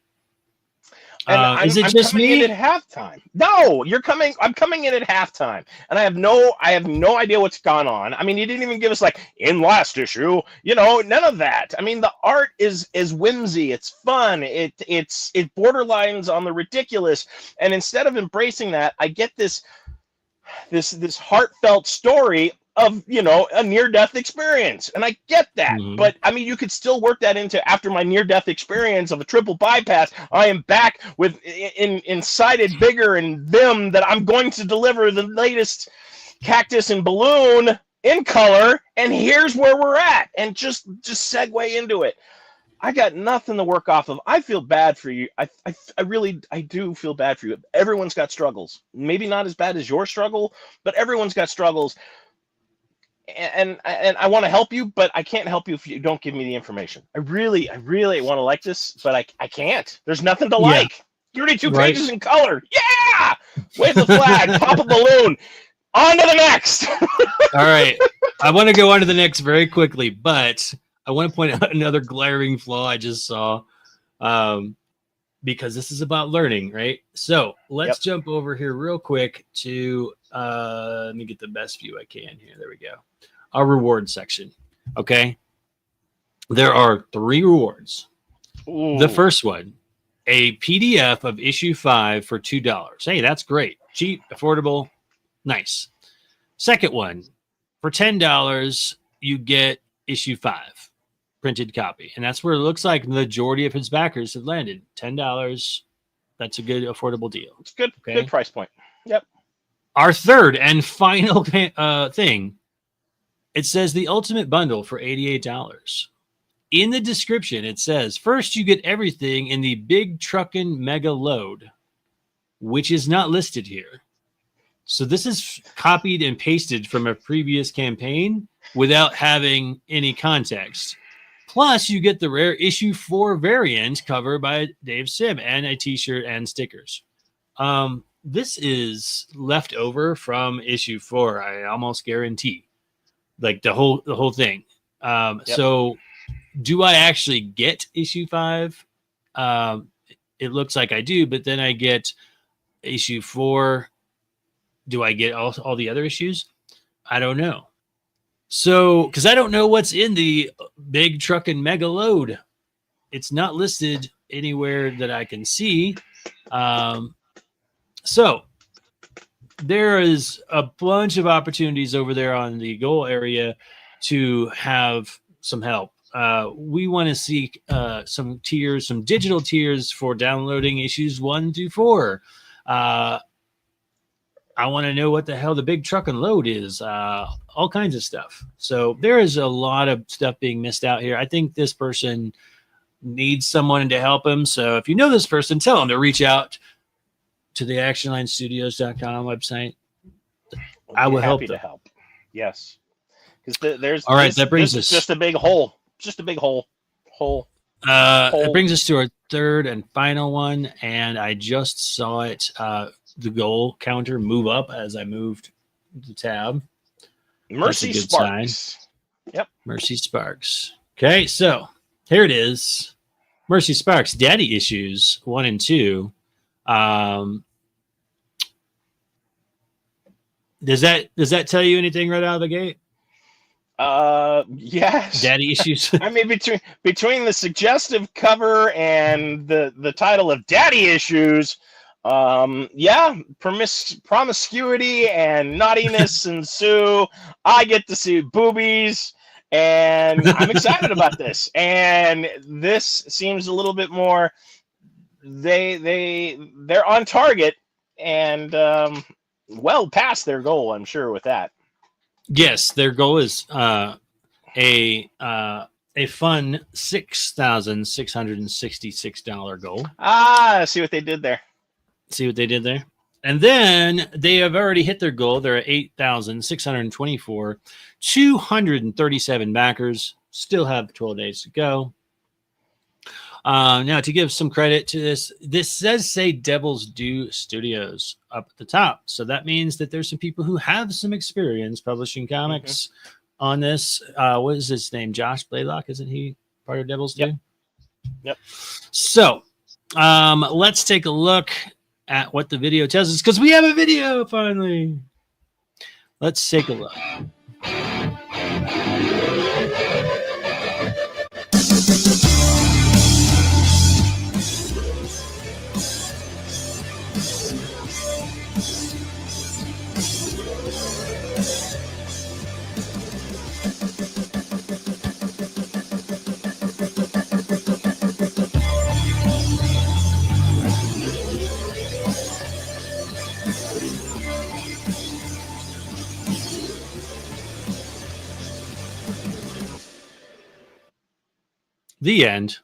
And is it I'm just coming me? in at halftime. No, you're coming. I'm coming in at halftime, and I have no idea what's gone on. I mean, you didn't even give us like in last issue. None of that. I mean, the art is whimsy. It's fun. It borderlines on the ridiculous. And instead of embracing that, I get this heartfelt story of a near-death experience, and I get that. But I mean, you could still work that into after my near-death experience of a triple bypass, I am back with incited vigor and vim that I'm going to deliver the latest Cactus and Balloon in color, and here's where we're at, and just segue into it. I got nothing to work off of. I feel bad for you. I really do feel bad for you. Everyone's got struggles. Maybe not as bad as your struggle, but everyone's got struggles. And I want to help you, but I can't help you if you don't give me the information. I really want to like this, but I can't. There's nothing to like. 32 pages in color. Yeah! Wave the flag, pop a balloon. On to the next. All right. I want to go on to the next very quickly, but I want to point out another glaring flaw I just saw, because this is about learning, right? So let's jump over here real quick to let me get the best view I can here. There we go. Our reward section. Okay. There are 3 rewards. Ooh. The first one, a PDF of issue 5 for $2. Hey, that's great. Cheap, affordable, nice. Second one, for $10, you get issue 5, printed copy. And that's where it looks like the majority of his backers have landed. $10. That's a good, affordable deal. It's good, good price point. Yep. Our third and final thing, it says the ultimate bundle for $88. In the description, it says, first you get everything in the big truckin' mega load, which is not listed here. So this is copied and pasted from a previous campaign without having any context. Plus, you get the rare issue 4 variant cover by Dave Sim and a t-shirt and stickers. This is left over from issue 4, I almost guarantee. Like the whole thing. So do I actually get issue 5? It looks like I do, but then I get issue 4. Do I get all the other issues? I don't know. So, because I don't know what's in the big truck and mega load. It's not listed anywhere that I can see. So there is a bunch of opportunities over there on the goal area to have some help. We want to seek some tiers, some digital tiers for downloading issues 1 through 4. I want to know what the hell the big truck and load is, all kinds of stuff. So there is a lot of stuff being missed out here. I think this person needs someone to help him. So if you know this person, tell him to reach out to the actionlinestudios.com website. I will help them. To help. Yes. Because there's all right. That brings us just a big hole. Just a big hole. It brings us to our third and final one, and I just saw it. The goal counter move up as I moved the tab. Mercy Sparks. Yep. Mercy Sparks. Okay, so here it is. Mercy Sparks, Daddy Issues 1 and 2. Does that tell you anything right out of the gate? Yes. Daddy Issues. I mean, between the suggestive cover and the title of Daddy Issues, promiscuity and naughtiness ensue. I get to see boobies, and I'm excited about this. And this seems a little bit more. They're on target and well past their goal, I'm sure, with that. Yes, their goal is a fun $6,666 goal. See what they did there. See what they did there? And then they have already hit their goal. They're at 8,624, 237 backers. Still have 12 days to go. Now, to give some credit to this does say Devil's Due Studios up at the top. So that means that there's some people who have some experience publishing comics on this. What is his name? Josh Blaylock, isn't he part of Devil's Due? Yep. So let's take a look at what the video tells us, because we have a video finally. Let's take a look. The end.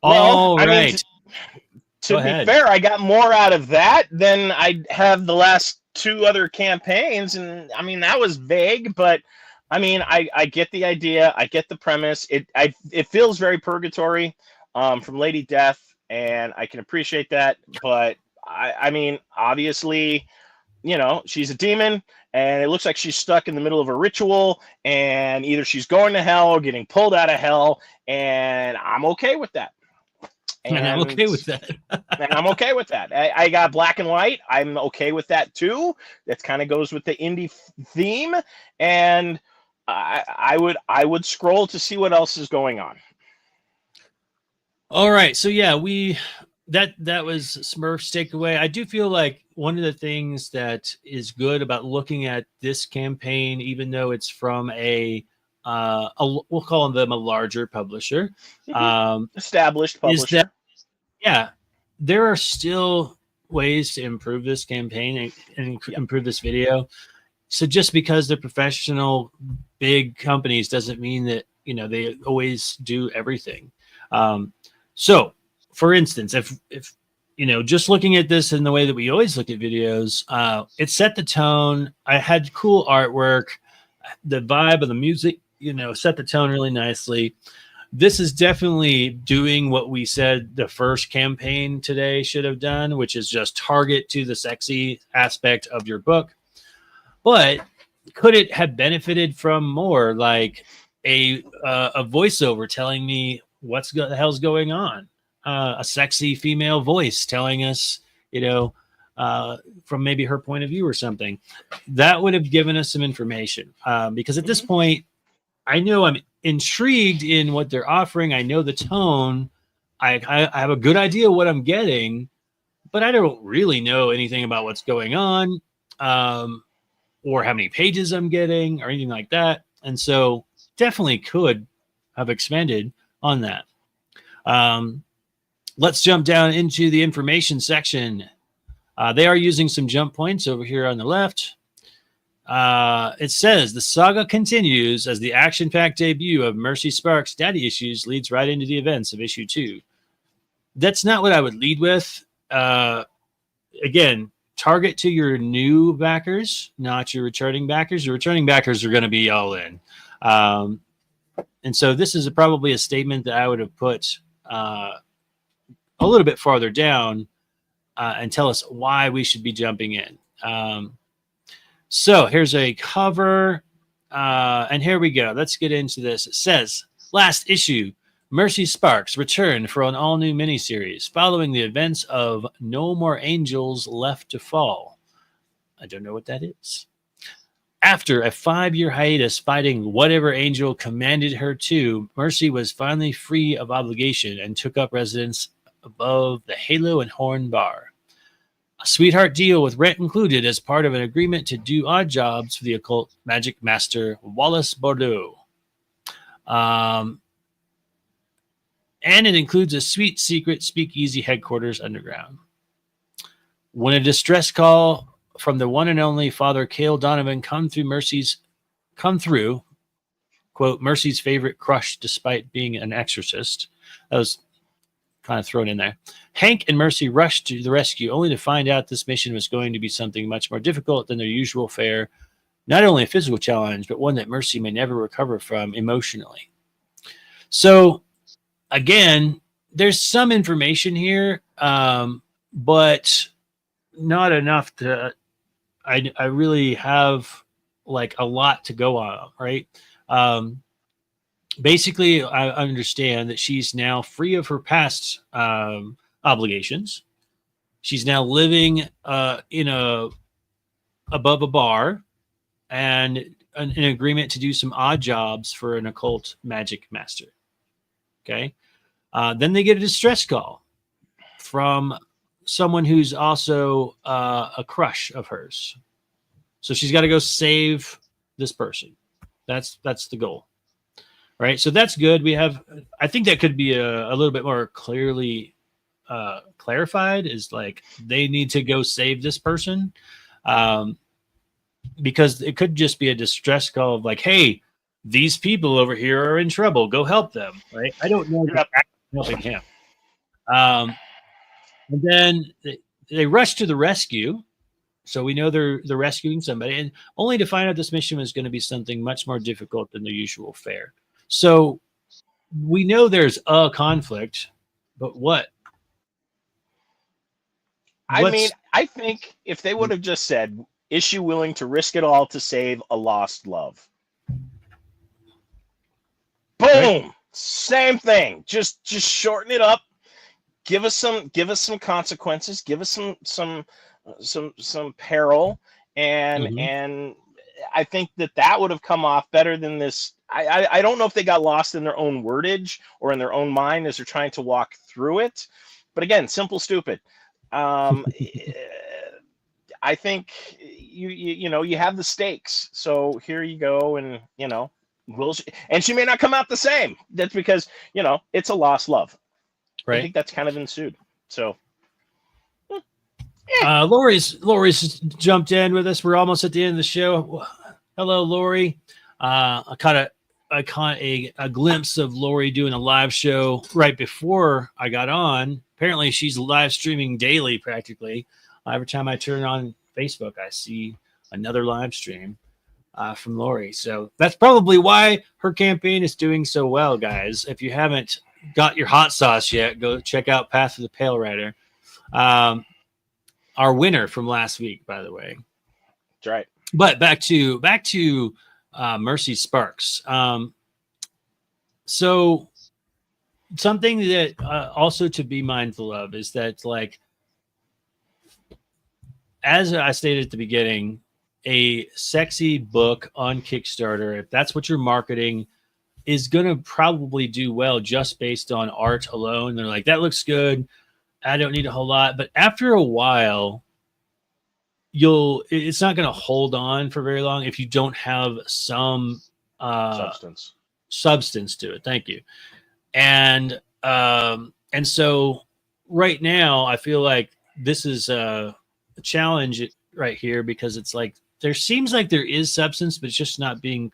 All right. To be fair, I got more out of that than I have the last two other campaigns. And I mean, that was vague, but I mean, I get the idea. I get the premise. It feels very purgatory from Lady Death, and I can appreciate that. But I mean, obviously, you know, she's a demon, and it looks like she's stuck in the middle of a ritual, and either she's going to hell or getting pulled out of hell, and I'm okay with that. And I'm okay with that. And I'm okay with that. I got black and white. I'm okay with that too. That kind of goes with the indie theme, and I would scroll to see what else is going on. All right, so yeah, that was Smurf's takeaway. I do feel like one of the things that is good about looking at this campaign, even though it's from we'll call them a larger publisher, established publisher, is that there are still ways to improve this campaign and improve this video. So just because they're professional big companies doesn't mean that, you know, they always do everything. So for instance, if you know, just looking at this in the way that we always look at videos, it set the tone. I had cool artwork, the vibe of the music, you know, set the tone really nicely. This is definitely doing what we said the first campaign today should have done, which is just target to the sexy aspect of your book. But could it have benefited from more, like a voiceover telling me what the hell's going on? A sexy female voice telling us, you know, from maybe her point of view or something. That would have given us some information, because at this point, I know I'm intrigued in what they're offering. I know the tone. I have a good idea what I'm getting, but I don't really know anything about what's going on, or how many pages I'm getting or anything like that. And so definitely could have expanded on that. Let's jump down into the information section. They are using some jump points over here on the left. It says the saga continues as the action-packed debut of Mercy Sparks' Daddy Issues leads right into the events of issue 2. That's not what I would lead with. Again, target to your new backers, not your returning backers. Your returning backers are going to be all in. And so this is probably a statement that I would have put a little bit farther down and tell us why we should be jumping in. So here's a cover, and here we go. Let's get into this. It says, last issue, Mercy Sparks returned for an all-new miniseries following the events of No More Angels Left to Fall. I don't know what that is. After a 5-year hiatus fighting whatever angel commanded her to, Mercy was finally free of obligation and took up residence above the Halo and Horn Bar. A sweetheart deal with rent included as part of an agreement to do odd jobs for the occult magic master Wallace Bordeaux. And it includes a sweet secret speakeasy headquarters underground. When a distress call from the one and only Father Cale Donovan come through, quote, Mercy's favorite crush despite being an exorcist. That was kind of thrown in there. Hank and Mercy rush to the rescue, only to find out this mission was going to be something much more difficult than their usual fare. Not only a physical challenge, but one that Mercy may never recover from emotionally. So, again, there's some information here, but not enough to. I really have like a lot to go on, right? Basically, I understand that she's now free of her past obligations. She's now living above a bar and an agreement to do some odd jobs for an occult magic master. Okay. Then they get a distress call from someone who's also a crush of hers. So she's got to go save this person. That's the goal. Right. So that's good. I think that could be a little bit more clearly clarified, is like they need to go save this person. Because it could just be a distress call of like, hey, these people over here are in trouble. Go help them. Right. I don't know if helping him. And then they rush to the rescue. So we know they're rescuing somebody, and only to find out this mission was going to be something much more difficult than their usual fare. So we know there's a conflict, but what? I mean, I think if they would have just said, is she willing to risk it all to save a lost love? Boom! Right. Same thing. Just shorten it up. Give us some consequences. Give us some peril, and I think that would have come off better than this. I don't know if they got lost in their own wordage or in their own mind as they're trying to walk through it. But again, simple, stupid. I think you have the stakes. So here you go, and and she may not come out the same. That's because it's a lost love. Right. I think that's kind of ensued. So. Lori's jumped in with us. We're almost at the end of the show. Hello, Lori. I caught a glimpse of Lori doing a live show right before I got on. Apparently, she's live streaming daily, practically. Every time I turn on Facebook, I see another live stream from Lori. So that's probably why her campaign is doing so well, guys. If you haven't got your hot sauce yet, go check out Path of the Pale Rider. Our winner from last week, by the way. That's right. But back to Mercy Sparks. So something that also to be mindful of is that, like, as I stated at the beginning, a sexy book on Kickstarter, if that's what you're marketing, is going to probably do well just based on art alone. They're like, that looks good. I don't need a whole lot. But after a while, it's not going to hold on for very long if you don't have some substance to it. Thank you. And so right now I feel like this is a challenge right here, because it's like, there seems like there is substance, but it's just not being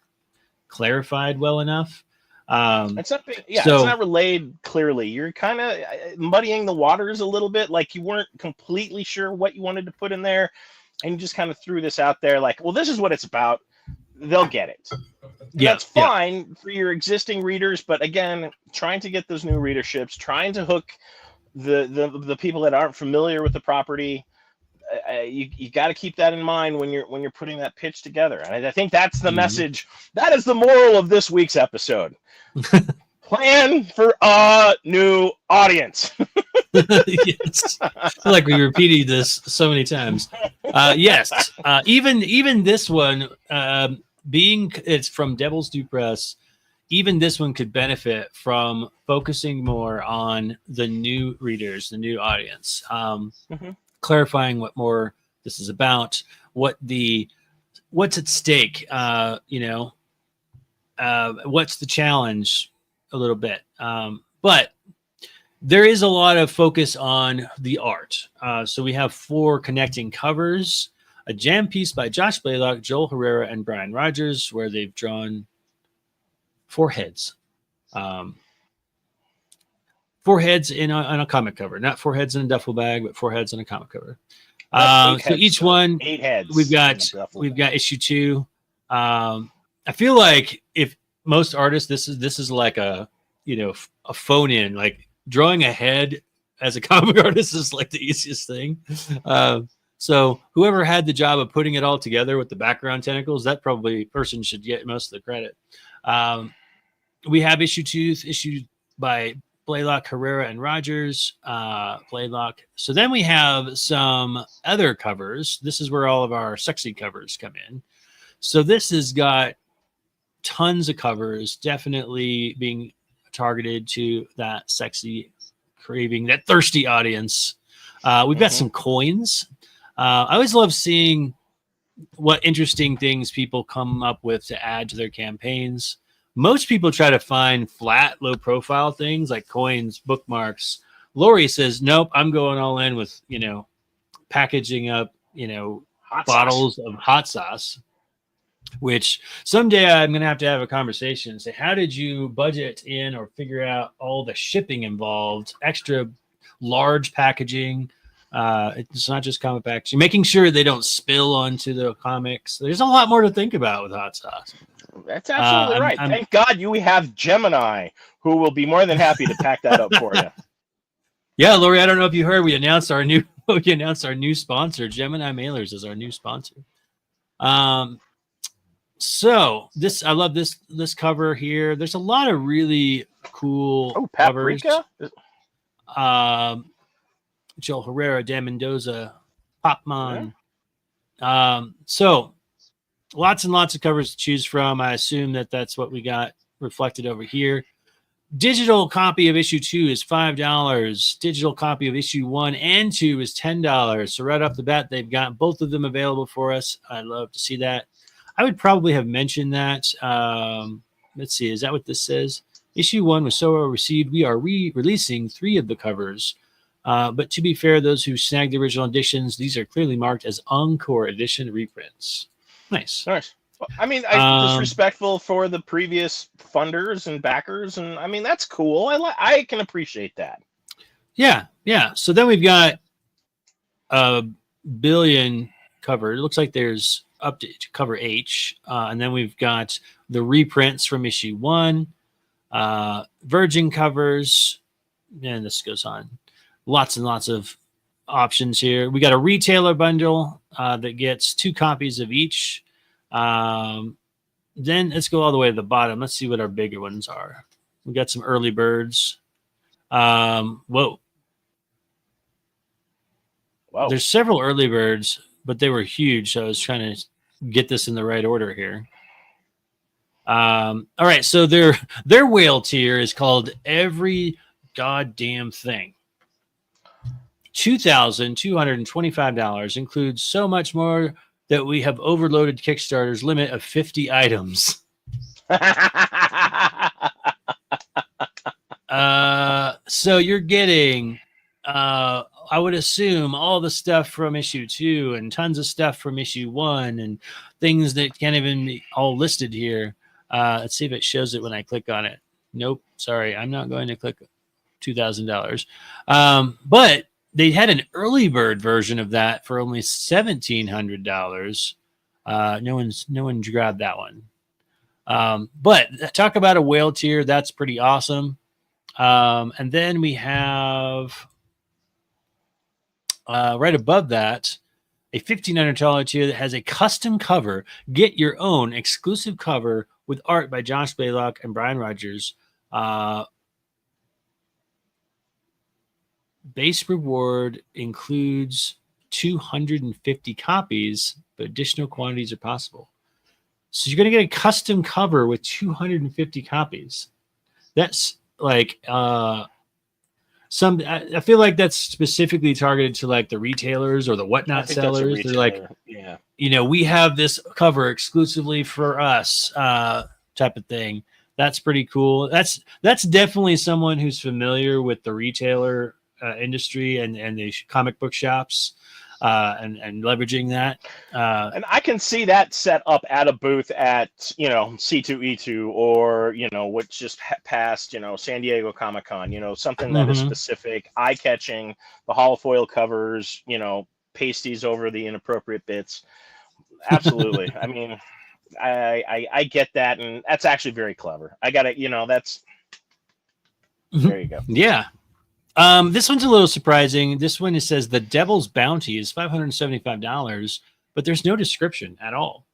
clarified well enough. It's not relayed clearly. You're kind of muddying the waters a little bit. Like you weren't completely sure what you wanted to put in there, and you just kind of threw this out there like, well, this is what it's about. They'll get it. That's fine for your existing readers, but again, trying to get those new readerships, trying to hook the people that aren't familiar with the property. You got to keep that in mind when you're putting that pitch together. And I think that's the message. That is the moral of this week's episode. Plan for a new audience. Yes. I feel like we repeated this so many times. Yes. Even this one, being it's from Devil's Due Press, even this one could benefit from focusing more on the new readers, the new audience. Clarifying what more this is about, what's at stake, what's the challenge a little bit. But there is a lot of focus on the art. So we have 4 connecting covers, a jam piece by Josh Blaylock, Joel Herrera, and Brian Rogers, where they've drawn 4 heads. 4 4 heads on a comic cover, not 4 heads in a duffel bag, but 4 heads on a comic cover. So each one, 8 heads. We've got issue 2. I feel like if most artists, this is like a phone in, like drawing a head as a comic artist is like the easiest thing. So whoever had the job of putting it all together with the background tentacles, that probably person should get most of the credit. We have issue 2 issued by Blaylock, Herrera, and Rogers. Blaylock. So then we have some other covers. This is where all of our sexy covers come in. So this has got tons of covers, definitely being targeted to that sexy craving, that thirsty audience. We've got some coins. I always love seeing what interesting things people come up with to add to their campaigns. Most people try to find flat, low profile things like coins, bookmarks. Lori says, nope, I'm going all in with, packaging up, bottles of hot sauce, which someday I'm going to have a conversation and say, how did you budget in or figure out all the shipping involved, extra large packaging? It's not just comic packaging, making sure they don't spill onto the comics. There's a lot more to think about with hot sauce. That's absolutely right. Thank God you have Gemini, who will be more than happy to pack that up for you. Yeah, Lori, I don't know if you heard, we announced our new sponsor. Gemini Mailers is our new sponsor. So this, I love this cover here. There's a lot of really cool covers. Joel Herrera, Dan Mendoza, Popmon. Yeah. So lots and lots of covers to choose from. I assume that's what we got reflected over here. Digital copy of issue 2 is $5. Digital copy of issue 1 and 2 is $10. So right off the bat, they've got both of them available for us. I'd love to see that. I would probably have mentioned that. Let's see. Is that what this says? Issue 1 was so well received, we are re-releasing 3 of the covers. But to be fair, those who snagged the original editions, these are clearly marked as Encore Edition reprints. Nice. I mean, I'm just respectful for the previous funders and backers, and I mean that's cool. I can appreciate that. Yeah. So then we've got a billion cover. It looks like there's up to cover H, and then we've got the reprints from issue 1, Virgin covers, and this goes on. Lots and lots of options here. We got a retailer bundle that gets 2 copies of each. Then let's go all the way to the bottom. Let's see what our bigger ones are. We got some early birds. Whoa. There's several early birds, but they were huge. So I was trying to get this in the right order here. All right. So their whale tier is called Every Goddamn Thing. $2,225 includes so much more that we have overloaded Kickstarter's limit of 50 items. So you're getting, I would assume, all the stuff from issue 2 and tons of stuff from issue 1 and things that can't even be all listed here. Let's see if it shows it when I click on it. Nope. Sorry, I'm not going to click $2,000. But they had an early bird version of that for only $1,700. No one grabbed that one. But talk about a whale tier. That's pretty awesome. And then we have right above that a $1,500 tier that has a custom cover. Get your own exclusive cover with art by Josh Blaylock and Brian Rogers. Base reward includes 250 copies, but additional quantities are possible. So you're going to get a custom cover with 250 copies. That's like I feel like that's specifically targeted to like the retailers or the whatnot sellers. They're like, yeah, we have this cover exclusively for us, type of thing. That's pretty cool. That's definitely someone who's familiar with the retailer industry and the comic book shops. and leveraging that. And I can see that set up at a booth at, C2E2 or, which just passed, San Diego Comic-Con, something that is specific, eye-catching, the holofoil covers, pasties over the inappropriate bits. Absolutely. I mean, I get that, and that's actually very clever. I got to, that's... There you go. Yeah. This one's a little surprising. This one, it says the Devil's Bounty is $575, but there's no description at all.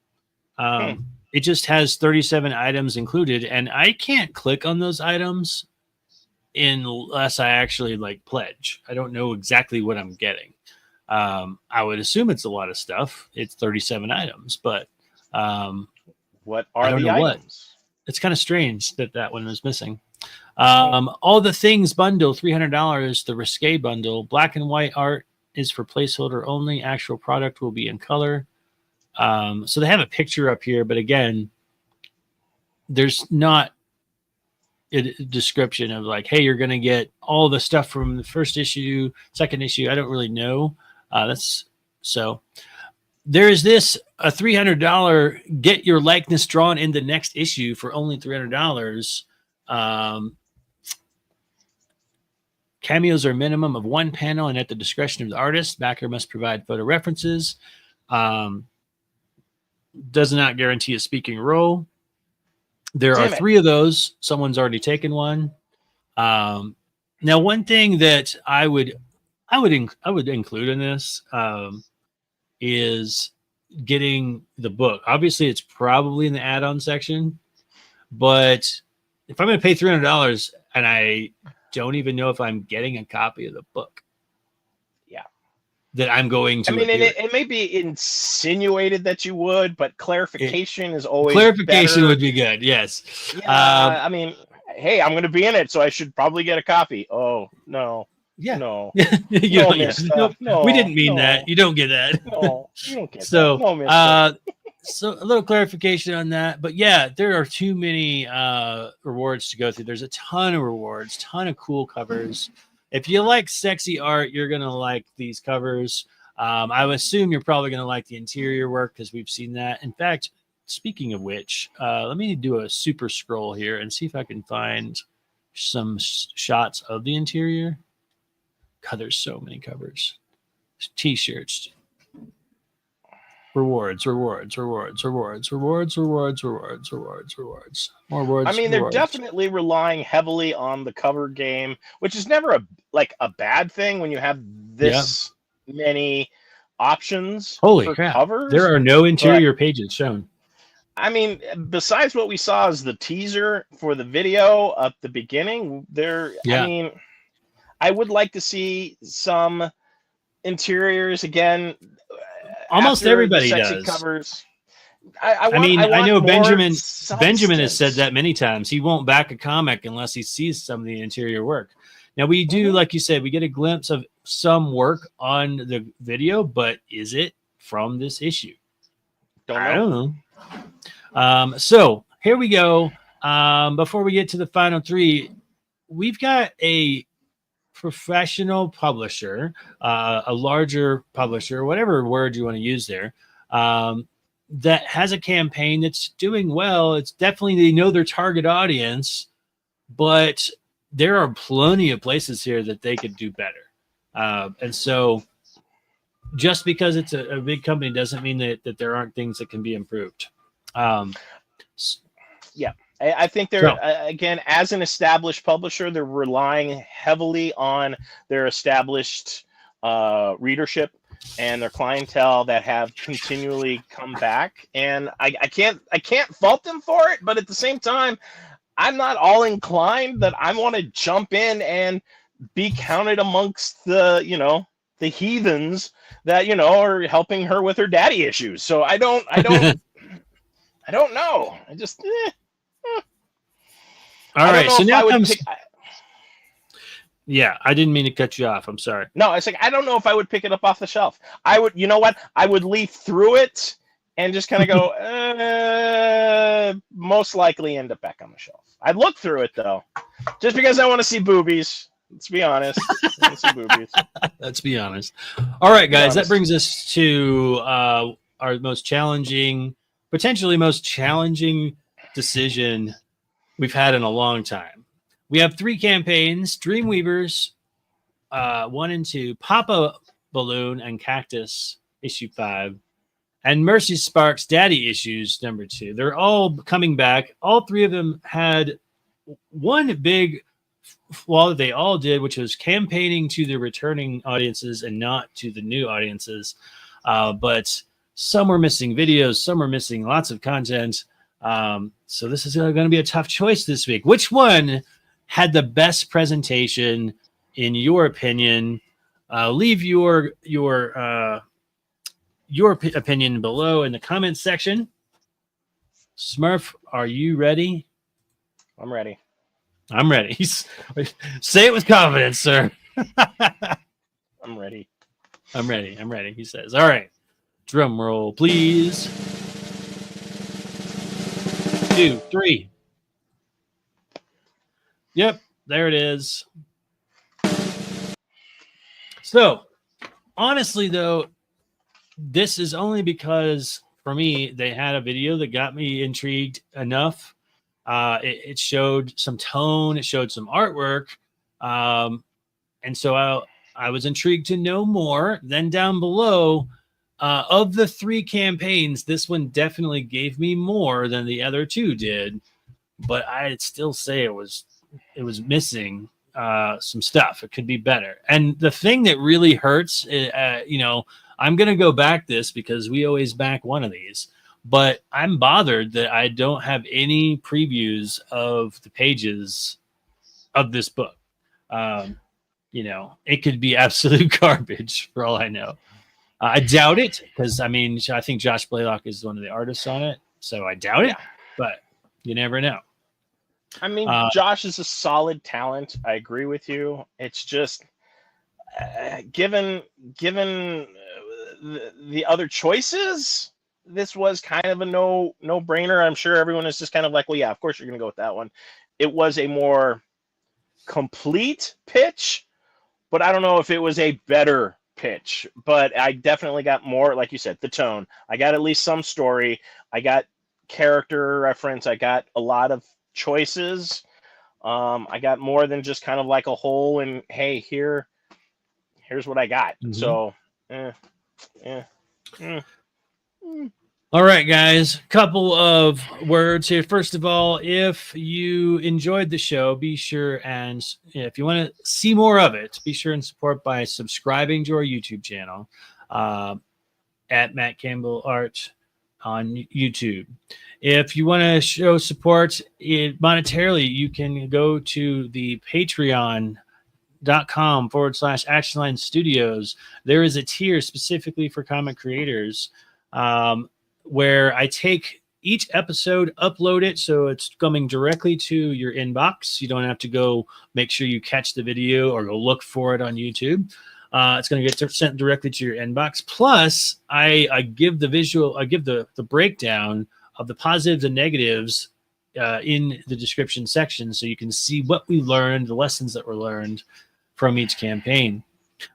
It just has 37 items included, and I can't click on those items unless I actually pledge. I don't know exactly what I'm getting. I would assume it's a lot of stuff. It's 37 items, but what are the items? It's kind of strange that one was missing. All the things bundle, $300. The risque bundle, black and white art is for placeholder only. Actual product will be in color. So they have a picture up here, but again, there's not a description of hey, you're going to get all the stuff from the first issue, second issue. I don't really know. There is this a $300 get your likeness drawn in the next issue for only $300. Cameos are a minimum of one panel and at the discretion of the artist. Backer must provide photo references. Does not guarantee a speaking role. There are 3 of those. Someone's already taken one. Now, one thing that I would include in this is getting the book. Obviously, it's probably in the add-on section, but if I'm going to pay $300 and I don't even know if I'm getting a copy of the book, that I'm going to. I mean, it may be insinuated that you would, but clarification is always clarification better. Would be good. Yes. Yeah, I mean, hey, I'm going to be in it, so I should probably get a copy. Oh no. Yeah. No. No, we didn't mean that. You don't get that. No, you don't get so, that. No, so a little clarification on that. But yeah, there are too many rewards to go through. There's a ton of rewards, ton of cool covers. If you like sexy art, you're going to like these covers. I would assume you're probably going to like the interior work because we've seen that. In fact, speaking of which, let me do a super scroll here and see if I can find some shots of the interior. God, there's so many covers. T-shirts. Rewards. More rewards. I mean, they're definitely relying heavily on the cover game, which is never a bad thing when you have this many options. Holy for crap. Covers. There are no interior pages shown. I mean, besides what we saw as the teaser for the video at the beginning, I mean, I would like to see some interiors again. Almost everybody does. Covers. I know Benjamin has said that many times. He won't back a comic unless he sees some of the interior work. Now we do, like you said, we get a glimpse of some work on the video, but is it from this issue? I don't know. So here we go. Before we get to the final 3, we've got a professional publisher, a larger publisher, whatever word you want to use there, that has a campaign that's doing well. It's definitely, they know their target audience, but there are plenty of places here that they could do better. And so just because it's a big company doesn't mean that there aren't things that can be improved. I think they're, again, as an established publisher, they're relying heavily on their established readership and their clientele that have continually come back. And I can't fault them for it, but at the same time, I'm not all inclined that I want to jump in and be counted amongst the heathens that, are helping her with her daddy issues. So I don't know. I just, All right, so now comes. Yeah, I didn't mean to cut you off. I'm sorry. No, it's I don't know if I would pick it up off the shelf. I would, you know what? I would leaf through it and just kind of go, most likely end up back on the shelf. I'd look through it, though, just because I want to see boobies. Let's be honest. Some boobies. Let's be honest. All right, guys, that honest. brings us to our potentially most challenging decision we've had in a long time. We have 3 campaigns: Dreamweavers 1 and 2, Papa Balloon and Cactus issue 5, and Mercy Sparks Daddy issues number 2. They're all coming back. All 3 of them had one big flaw that they all did, which was campaigning to the returning audiences and not to the new audiences. But some were missing videos, some were missing lots of content. So this is going to be a tough choice this week. Which one had the best presentation, in your opinion? Leave your opinion below in the comments section. Smurf, are you ready? I'm ready. I'm ready. Say it with confidence, sir. I'm ready. I'm ready. I'm ready. He says, all right. Drum roll, please. 2, 3. Yep, there it is. So, honestly, though, this is only because, for me, they had a video that got me intrigued enough. It showed some tone, it showed some artwork, and so I was intrigued to know more. Then down below, of the 3 campaigns, this one definitely gave me more than the other 2 did, but I'd still say it was missing some stuff. It could be better. And the thing that really hurts, I'm going to go back this because we always back one of these. But I'm bothered that I don't have any previews of the pages of this book. It could be absolute garbage for all I know. I doubt it because, I think Josh Blaylock is one of the artists on it. So I doubt it, but you never know. Josh is a solid talent. I agree with you. It's just, given the other choices, this was kind of a no-brainer. I'm sure everyone is just kind of like, well, yeah, of course you're going to go with that one. It was a more complete pitch, but I don't know if it was a better pitch. But I definitely got more, like you said, the tone. I got at least some story. I got character reference. I got a lot of choices. I got more than just kind of like a whole and, hey, here's what I got. Mm-hmm. So, All right, guys, couple of words here. First of all, if you enjoyed the show, be sure and if you want to see more of it, be sure and support by subscribing to our YouTube channel at Matt Campbell Art on YouTube. If you want to show support monetarily, you can go to the patreon.com/Actionline Studios. There is a tier specifically for comic creators where I take each episode, upload it, so it's coming directly to your inbox. You don't have to go make sure you catch the video or go look for it on YouTube. It's going to get sent directly to your inbox. Plus, I give the breakdown of the positives and negatives in the description section, so you can see what we learned, the lessons that were learned from each campaign.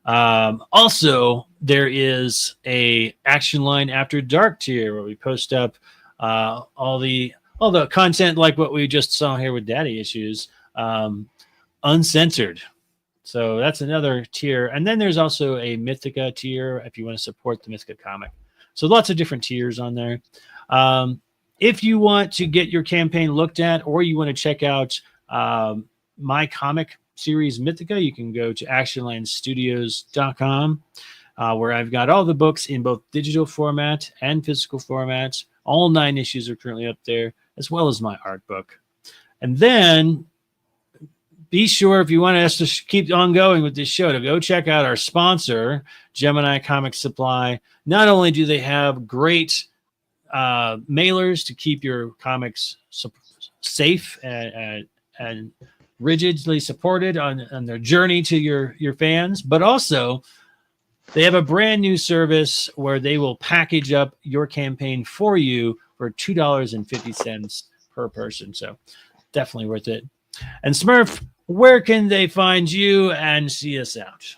Also, there is a Action Line After Dark tier where we post up all the content like what we just saw here with Daddy Issues, uncensored. So that's another tier. And then there's also a Mythica tier if you want to support the Mythica comic. So lots of different tiers on there. If you want to get your campaign looked at, or you want to check out my comic series Mythica, you can go to actionlinestudios.com, where I've got all the books in both digital format and physical formats. All 9 issues are currently up there, as well as my art book. And then be sure, if you want us to keep on going with this show, to go check out our sponsor, Gemini Comic Supply. Not only do they have great mailers to keep your comics safe and rigidly supported on their journey to your fans, but also they have a brand new service where they will package up your campaign for you for $2.50 per person. So definitely worth it. And Smurf, where can they find you and see us out?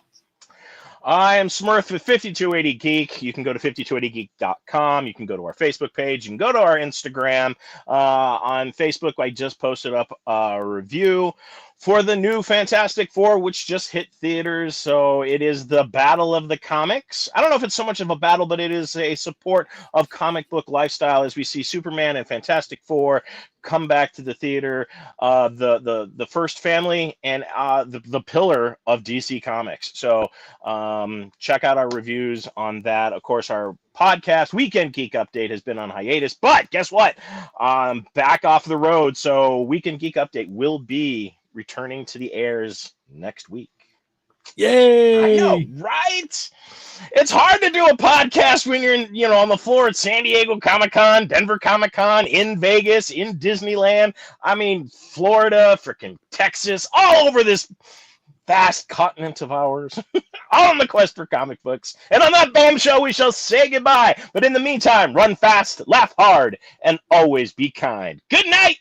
I am Smurf with 5280 Geek. You can go to 5280geek.com. You can go to our Facebook page. You can go to our Instagram. On Facebook, I just posted up a review for the new Fantastic Four, which just hit theaters. So it is the Battle of the Comics. I don't know if it's so much of a battle, but it is a support of comic book lifestyle as we see Superman and Fantastic Four come back to the theater, the first family and the pillar of DC Comics. So check out our reviews on that. Of course, our podcast Weekend Geek Update has been on hiatus, but guess what? Back off the road. So Weekend Geek Update will be returning to the airs next week. Yay! I know, right? It's hard to do a podcast when you're on the floor at San Diego Comic-Con, Denver Comic-Con, in Vegas, in Disneyland. I mean, Florida, freaking Texas, all over this vast continent of ours, all on the quest for comic books. And on that bombshell, we shall say goodbye. But in the meantime, run fast, laugh hard, and always be kind. Good night!